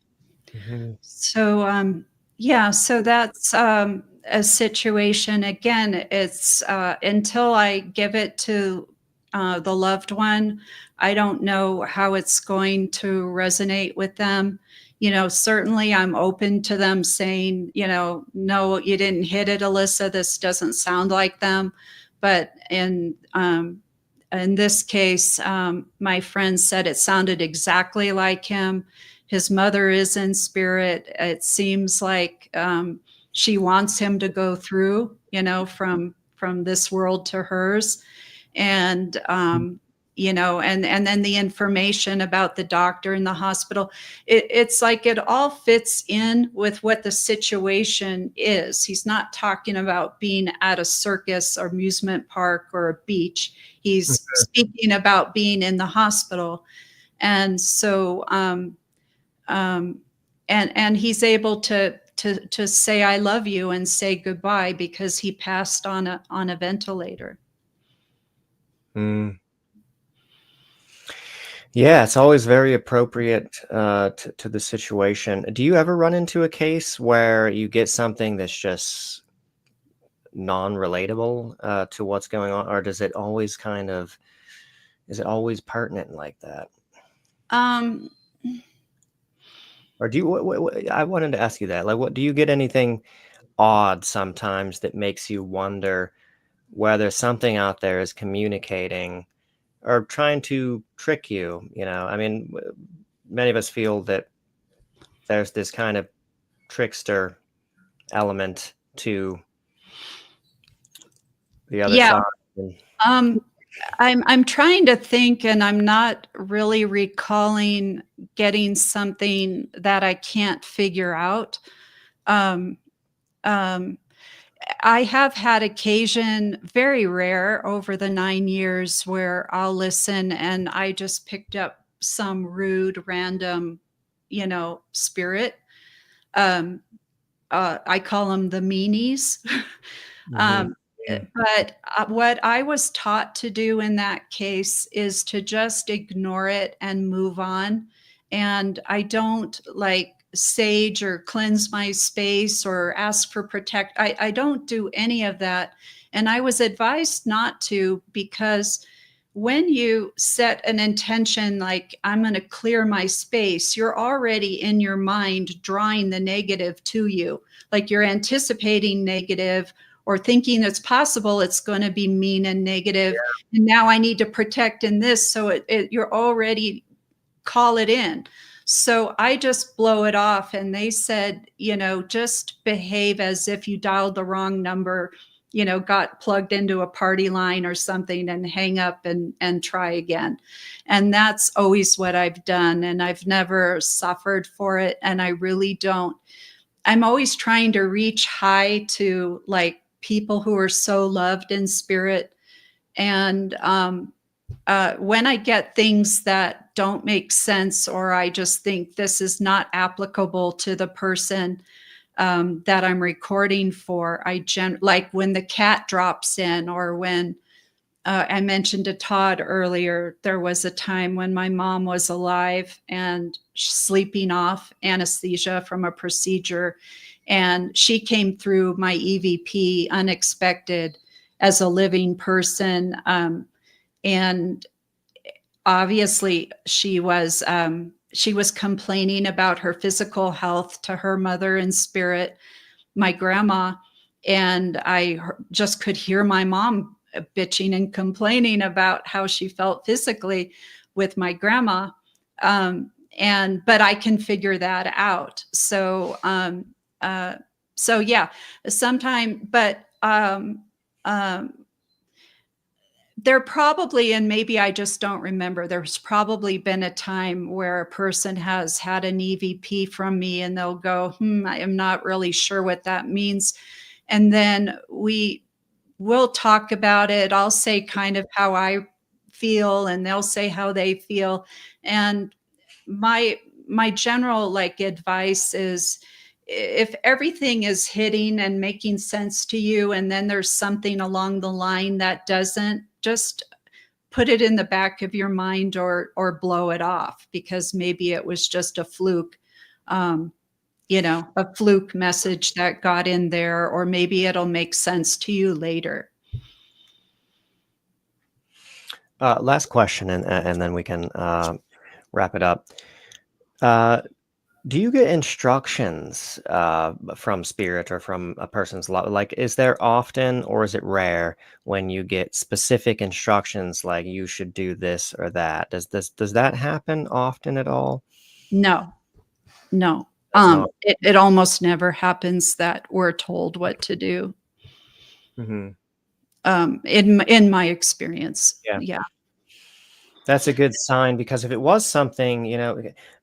Mm-hmm. So, yeah, so that's a situation. Again, it's until I give it to the loved one, I don't know how it's going to resonate with them. You know, certainly I'm open to them saying, you know, no, you didn't hit it, Ellisa. This doesn't sound like them. But in this case, my friend said it sounded exactly like him. His mother is in spirit. It seems like she wants him to go through, you know, from this world to hers, and you know, and then the information about the doctor in the hospital. It's like it all fits in with what the situation is. He's not talking about being at a circus or amusement park or a beach. He's speaking about being in the hospital, and so. And he's able to say I love you and say goodbye because he passed on a ventilator. Mm. Yeah, it's always very appropriate to the situation. Do you ever run into a case where you get something that's just non-relatable to what's going on, or does it always is it always pertinent like that? Um, Or do you? I wanted to ask you that. Like, what do you get anything odd sometimes that makes you wonder whether something out there is communicating or trying to trick you? You know, I mean, many of us feel that there's this kind of trickster element to the other yeah. side. And, I'm trying to think, and I'm not really recalling getting something that I can't figure out. Um, um, I have had occasion, very rare over the 9 years, where I'll listen and I just picked up some rude, random, you know, spirit. Um, I call them the meanies. Mhm. um, but what I was taught to do in that case is to just ignore it and move on. And I don't like sage or cleanse my space or ask for protect. I don't do any of that. And I was advised not to, because when you set an intention like I'm going to clear my space, you're already in your mind drawing the negative to you. Like you're anticipating negative or thinking it's possible it's going to be mean and negative. And now I need to protect in this. So you're already call it in. So I just blow it off. And they said, you know, just behave as if you dialed the wrong number, you know, got plugged into a party line or something, and hang up and try again. And that's always what I've done. And I've never suffered for it. And I really don't. I'm always trying to reach high to like people who are so loved in spirit. And when I get things that don't make sense, or I just think this is not applicable to the person that I'm recording for, like when the cat drops in, or when I mentioned to Todd earlier, there was a time when my mom was alive and sleeping off anesthesia from a procedure, and she came through my EVP unexpected as a living person. And obviously she was complaining about her physical health to her mother in spirit, my grandma, and I just could hear my mom bitching and complaining about how she felt physically with my grandma. But I can figure that out. So yeah, sometime, but there probably, and maybe I just don't remember, there's probably been a time where a person has had an EVP from me and they'll go, I am not really sure what that means. And then we'll talk about it. I'll say kind of how I feel and they'll say how they feel. And my general like advice is, if everything is hitting and making sense to you and then there's something along the line that doesn't, just put it in the back of your mind or blow it off, because maybe it was just a fluke, a fluke message that got in there, or maybe it'll make sense to you later. Last question, and then we can wrap it up. Do you get instructions from spirit or from a person's love? Like, is there often, or is it rare when you get specific instructions, like you should do this or that? Does that happen often at all? No. That's not. It almost never happens that we're told what to do. Mhm. In my experience. Yeah. Yeah. That's a good sign, because if it was something,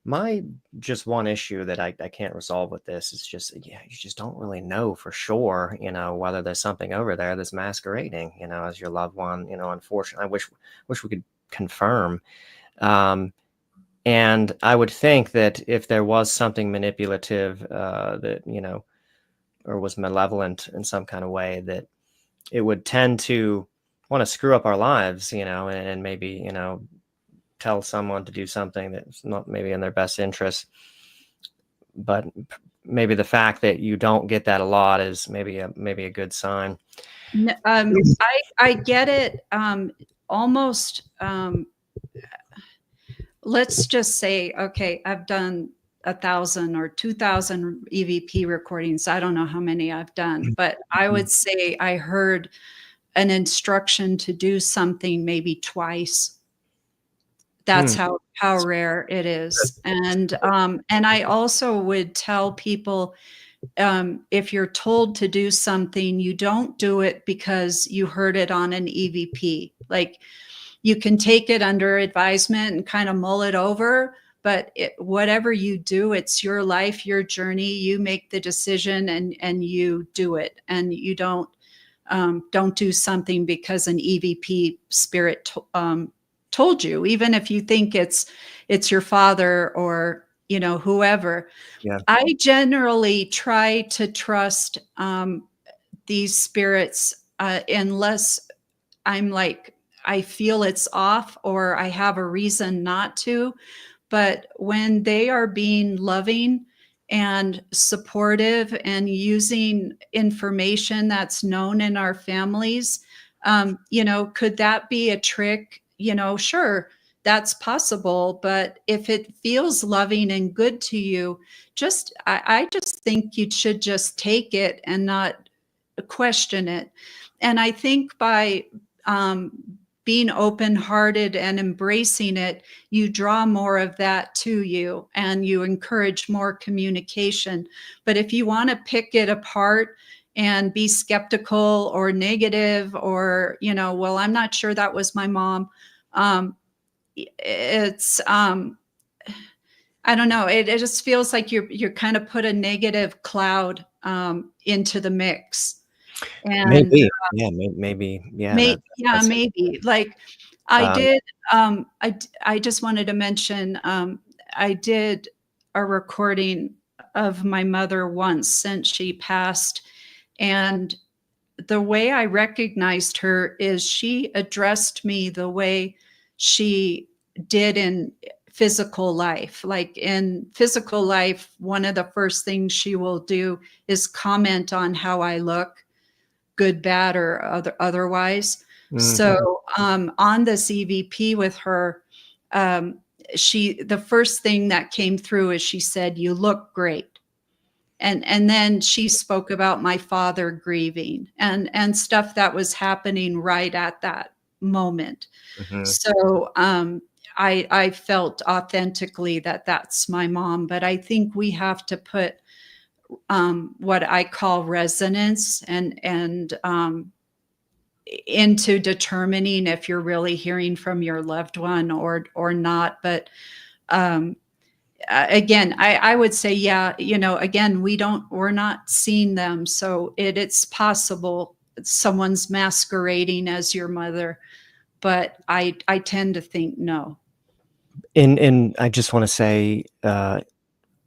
my just one issue that I can't resolve with this is just, you just don't really know for sure, whether there's something over there that's masquerading, as your loved one, unfortunately. I wish we could confirm. And I would think that if there was something manipulative, that, or was malevolent in some kind of way, that it would tend to want to screw up our lives, and maybe, tell someone to do something that's not maybe in their best interest. But maybe the fact that you don't get that a lot is maybe a good sign. I get it. Almost, let's just say, okay, I've done 1,000 or 2,000 EVP recordings. I don't know how many I've done, but I would say I heard an instruction to do something maybe twice. That's how rare it is. And I also would tell people, if you're told to do something, you don't do it because you heard it on an EVP. Like, you can take it under advisement and kind of mull it over, but whatever you do, it's your life, your journey. You make the decision and you do it, and you don't do something because an EVP spirit told you, even if you think it's your father or whoever. Yeah. I generally try to trust these spirits unless I'm like, I feel it's off or I have a reason not to. But when they are being loving and supportive and using information that's known in our families, could that be a trick? Sure, that's possible. But if it feels loving and good to you, I just think you should just take it and not question it. And I think by being open-hearted and embracing it, you draw more of that to you and you encourage more communication. But if you want to pick it apart and be skeptical or negative or, well, I'm not sure that was my mom. It's, I don't know. It just feels like you're kind of put a negative cloud into the mix. And Maybe. Yeah. Maybe. Yeah. That's maybe. Like I did, I just wanted to mention, I did a recording of my mother once since she passed. And the way I recognized her is she addressed me the way she did in physical life. Like in physical life, one of the first things she will do is comment on how I look, good, bad, or otherwise. Mhm. So on this EVP with her, the first thing that came through is she said, "You look great." And then she spoke about my father grieving and stuff that was happening right at that moment. Mhm. So I felt authentically that that's my mom. But I think we have to put what I call resonance and into determining if you're really hearing from your loved one or not. But again, I would say, yeah, again, we're not seeing them. So it's possible someone's masquerading as your mother, but I tend to think no. And I just want to say,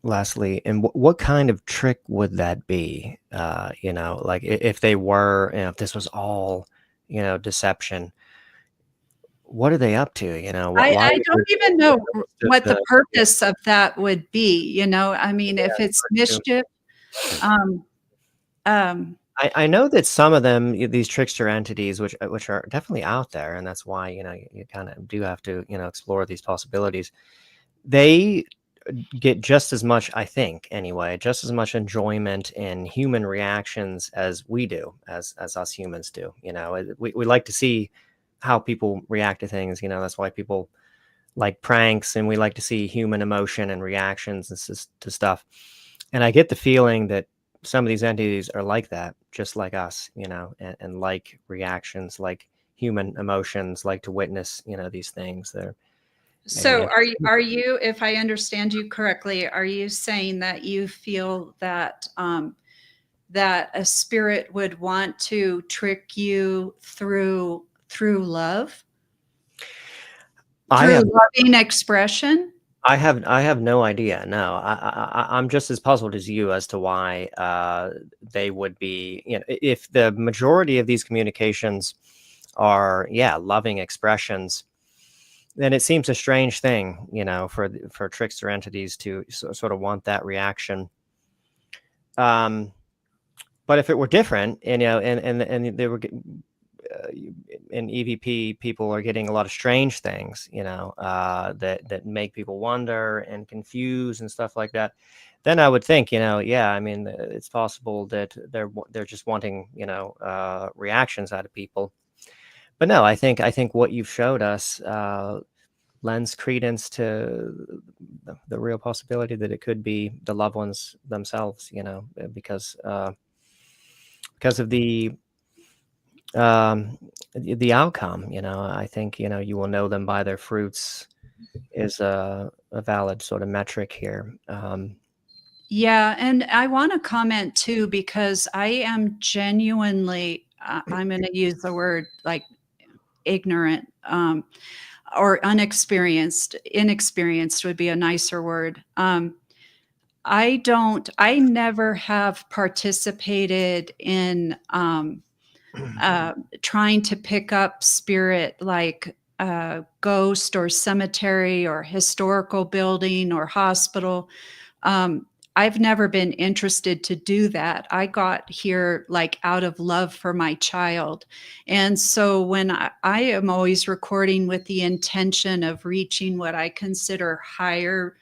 lastly, and what kind of trick would that be? Like if they were, if this was all, deception, what are they up to? Why I would don't they even know just, what the purpose of that would be. I mean, if it's true. mischief, um, I know that some of them, these trickster entities, which are definitely out there, and that's why you kind of do have to explore these possibilities. They get just as much, I think, anyway, just as much enjoyment in human reactions as we do, as us humans do. We like to see how people react to things. That's why people like pranks, and we like to see human emotion and reactions to stuff. And I get the feeling that some of these entities are like that, just like us, and like reactions, like human emotions, like to witness, these things. They're so and are you, if I understand you correctly, are you saying that you feel that that a spirit would want to trick you through love, I through have loving expression? I have no idea. No, I'm just as puzzled as you as to why they would be. If the majority of these communications are, loving expressions, then it seems a strange thing, for trickster entities to sort of want that reaction. But if it were different, and they were in EVP, people are getting a lot of strange things, that make people wonder and confuse and stuff like that. Then I would think, I mean, it's possible that they're just wanting, reactions out of people. But no, I think what you've showed us lends credence to the real possibility that it could be the loved ones themselves, because of the outcome. I think you will know them by their fruits is a valid sort of metric here. Yeah, and I want to comment too, because I am genuinely, I'm going to use the word like ignorant, or unexperienced. Inexperienced would be a nicer word. I never have participated in trying to pick up spirit like ghost or cemetery or historical building or hospital. I've never been interested to do that. I got here like out of love for my child. And so when I am always recording with the intention of reaching what I consider higher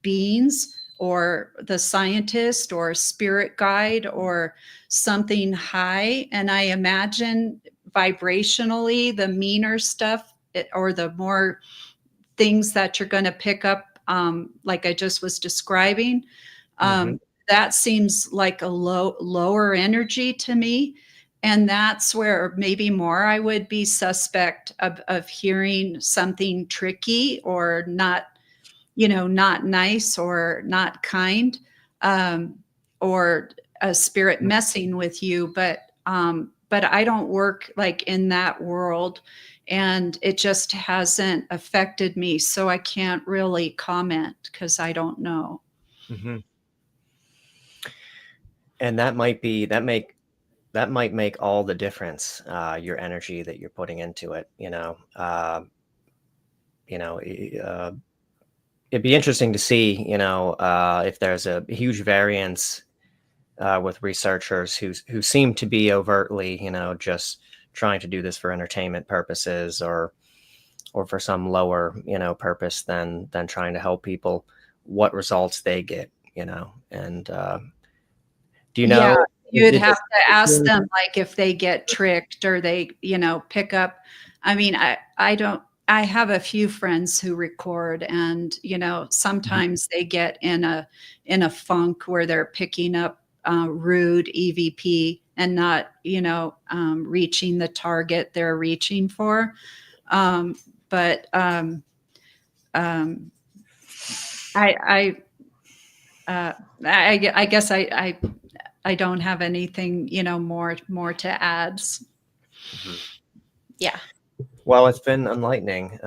beings, or the scientist or spirit guide or something high. And I imagine vibrationally the meaner stuff, or the more things that you're going to pick up, like I just was describing, that seems like a lower energy to me. And that's where maybe more I would be suspect of hearing something tricky or not, not nice or not kind, or a spirit messing with you. But I don't work like in that world, and it just hasn't affected me. So I can't really comment because I don't know. Mm-hmm. And that might make all the difference. Your energy that you're putting into it, it'd be interesting to see, if there's a huge variance with researchers who seem to be overtly, just trying to do this for entertainment purposes, or for some lower, purpose than trying to help people, what results they get, and do you Yeah, know? you'd have to ask them, like, if they get tricked or they, pick up. I mean, I don't, I have a few friends who record, and, sometimes they get in a funk where they're picking up rude EVP and not, reaching the target they're reaching for. But I guess I don't have anything, more to add. Yeah. Well, it's been enlightening.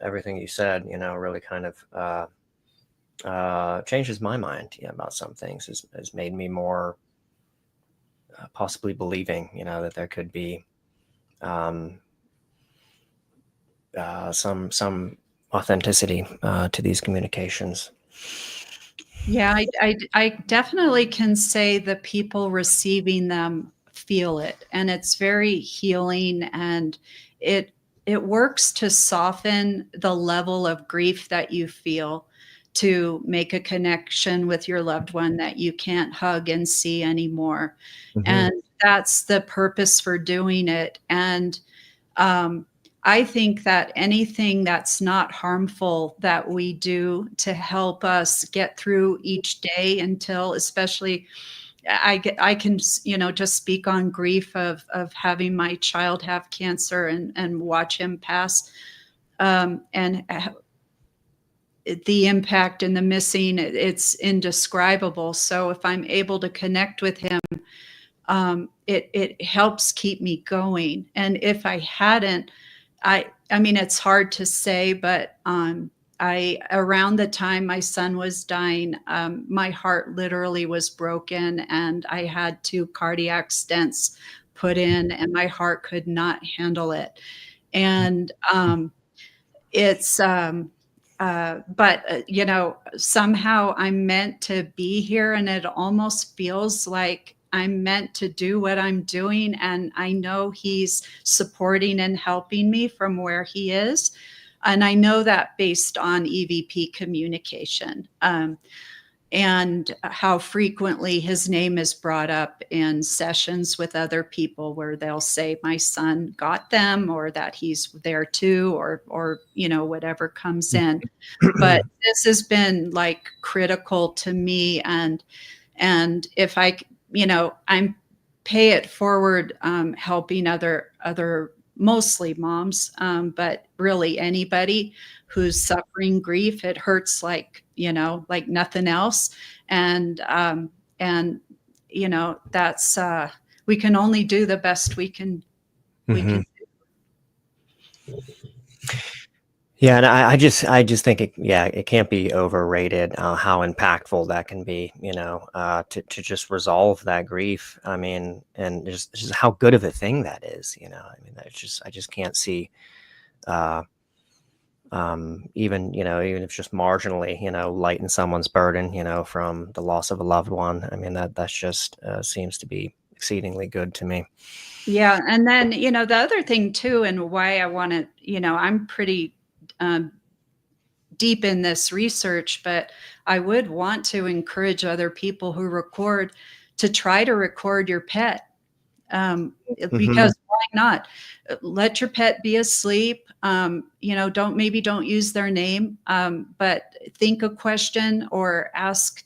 Everything you said, really kind of changes my mind about some things. Has made me more possibly believing, that there could be some authenticity to these communications. Yeah, I definitely can say the people receiving them feel it, and it's very healing, and it works to soften the level of grief that you feel, to make a connection with your loved one that you can't hug and see anymore. Mm-hmm. And that's the purpose for doing it. And I think that anything that's not harmful that we do to help us get through each day, until, especially, I can, just speak on grief of having my child have cancer and watch him pass, and the impact and the missing, it's indescribable. So if I'm able to connect with him, it helps keep me going. And if I hadn't, I mean, it's hard to say, but around the time my son was dying, my heart literally was broken, and I had 2 cardiac stents put in, and my heart could not handle it. And it's but somehow I'm meant to be here, and it almost feels like I'm meant to do what I'm doing, and I know he's supporting and helping me from where he is. And I know that based on EVP communication, and how frequently his name is brought up in sessions with other people, where they'll say my son got them, or that he's there too, or whatever comes in. But this has been like critical to me, and if I'm pay it forward, helping other mostly moms, but really anybody who's suffering grief. It hurts like nothing else. And that's we can only do the best we can Mm-hmm. do. Yeah, and I just think it can't be overrated how impactful that can be, to just resolve that grief. I mean, and just how good of a thing that is, I mean, I just can't see, even if just marginally, lighten someone's burden, from the loss of a loved one. I mean, that's just seems to be exceedingly good to me. Yeah, and then the other thing too, and why I want to, I'm pretty deep in this research, but I would want to encourage other people who record to try to record your pet, because why not? Let your pet be asleep. Don't use their name, but think a question, or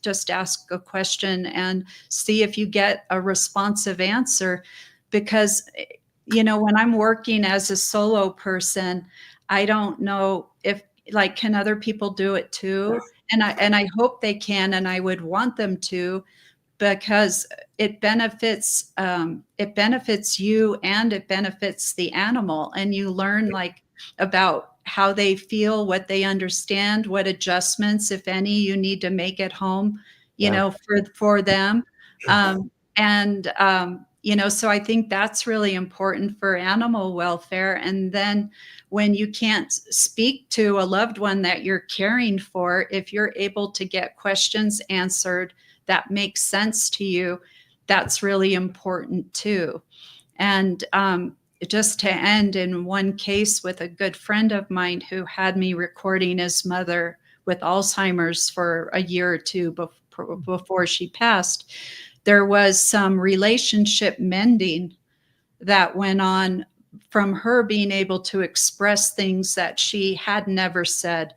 just ask a question and see if you get a responsive answer. Because when I'm working as a solo person, I don't know if, can other people do it too? And I hope they can, and I would want them to, because it benefits you, and it benefits the animal, and you learn about how they feel, what they understand, what adjustments, if any, you need to make at home, for them. So I think that's really important for animal welfare. And then when you can't speak to a loved one that you're caring for, if you're able to get questions answered that makes sense to you, that's really important too. And just to end, in one case with a good friend of mine who had me recording his mother with Alzheimer's for a year or two before she passed, there was some relationship mending that went on from her being able to express things that she had never said.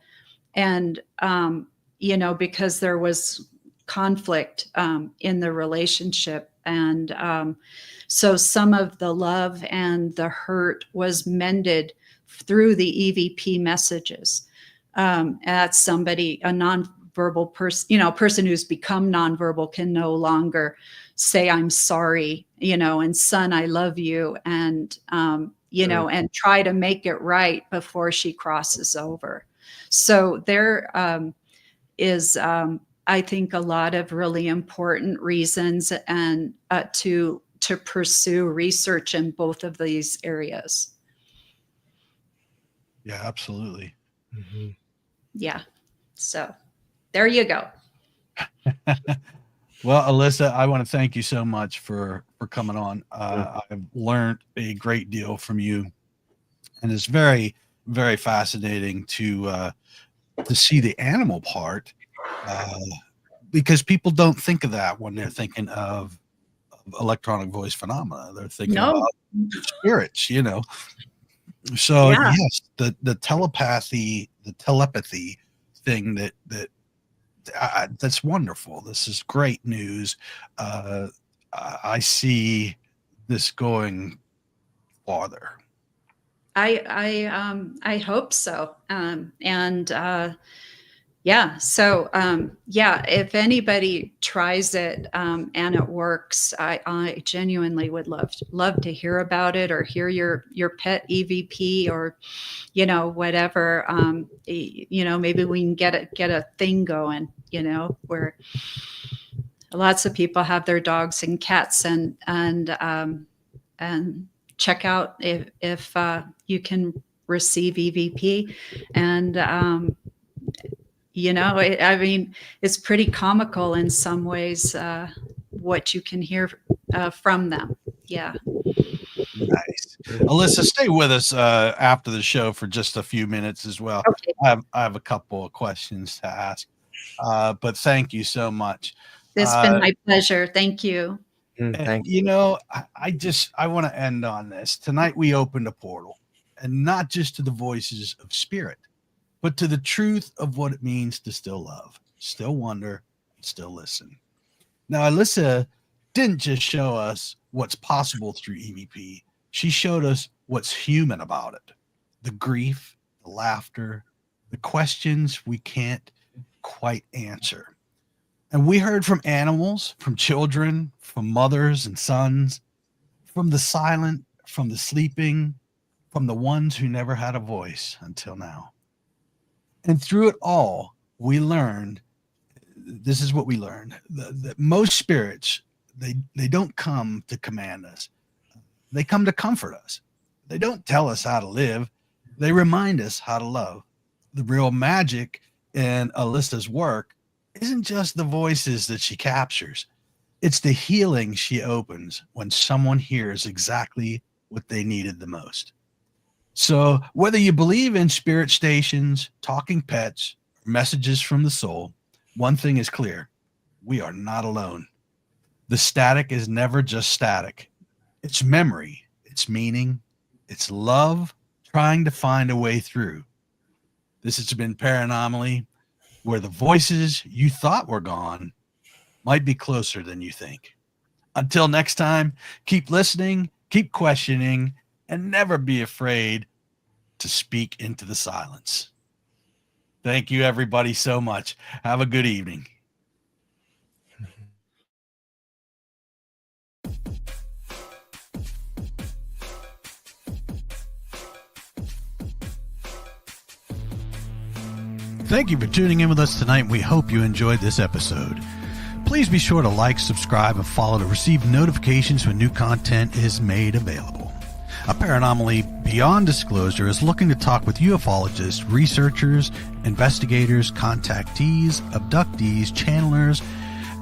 And, because there was conflict in the relationship. And so some of the love and the hurt was mended through the EVP messages. That's somebody, a nonverbal person, a person who's become nonverbal can no longer say, I'm sorry, and son, I love you. And, and try to make it right before she crosses over. So there is, I think, a lot of really important reasons and to pursue research in both of these areas. Yeah, absolutely. Mm-hmm. Yeah. So there you go. Well, Ellisa, I want to thank you so much for coming on. I've learned a great deal from you, and it's very, very fascinating to see the animal part, because people don't think of that when they're thinking of electronic voice phenomena. They're thinking about spirits, So Yeah. yes, the telepathy thing that's wonderful. This is great news. I see this going farther. I hope so. So if anybody tries it and it works, I genuinely would love to hear about it, or hear your pet EVP, or whatever. Maybe we can get a thing going, where lots of people have their dogs and cats, and check out if you can receive EVP. And it's pretty comical in some ways, what you can hear from them. Yeah. Nice. Ellisa, stay with us after the show for just a few minutes as well. Okay. I have a couple of questions to ask, but thank you so much. It's been my pleasure. Thank you. Thank you. I want to end on this. Tonight we opened a portal, and not just to the voices of spirit, but to the truth of what it means to still love, still wonder, and still listen. Now, Ellisa didn't just show us what's possible through EVP. She showed us what's human about it. The grief, the laughter, the questions we can't quite answer. And we heard from animals, from children, from mothers and sons, from the silent, from the sleeping, from the ones who never had a voice until now. And through it all, we learned, this is what we learned, that most spirits, they don't come to command us. They come to comfort us. They don't tell us how to live. They remind us how to love. The real magic in Ellisa's work isn't just the voices that she captures. It's the healing she opens when someone hears exactly what they needed the most. So whether you believe in spirit stations, talking pets, or messages from the soul, one thing is clear: we are not alone. The static is never just static. It's memory, it's meaning, it's love trying to find a way through. This has been Paranomaly, where the voices you thought were gone might be closer than you think. Until next time, keep listening, keep questioning, and never be afraid to speak into the silence. Thank you, everybody, so much. Have a good evening. Thank you for tuning in with us tonight. We hope you enjoyed this episode. Please be sure to like, subscribe, and follow to receive notifications when new content is made available. A Paranomaly Beyond Disclosure is looking to talk with ufologists, researchers, investigators, contactees, abductees, channelers,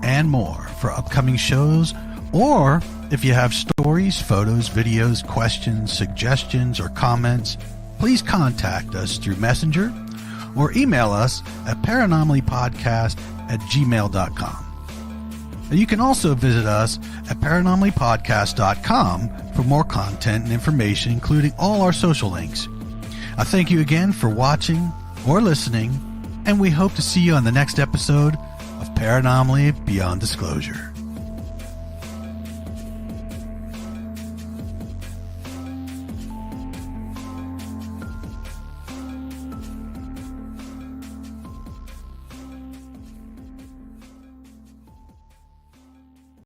and more for upcoming shows. Or if you have stories, photos, videos, questions, suggestions, or comments, please contact us through Messenger or email us at paranomalypodcast@gmail.com. And you can also visit us at paranomalypodcast.com for more content and information, including all our social links. I thank you again for watching or listening, and we hope to see you on the next episode of Paranomaly Beyond Disclosure.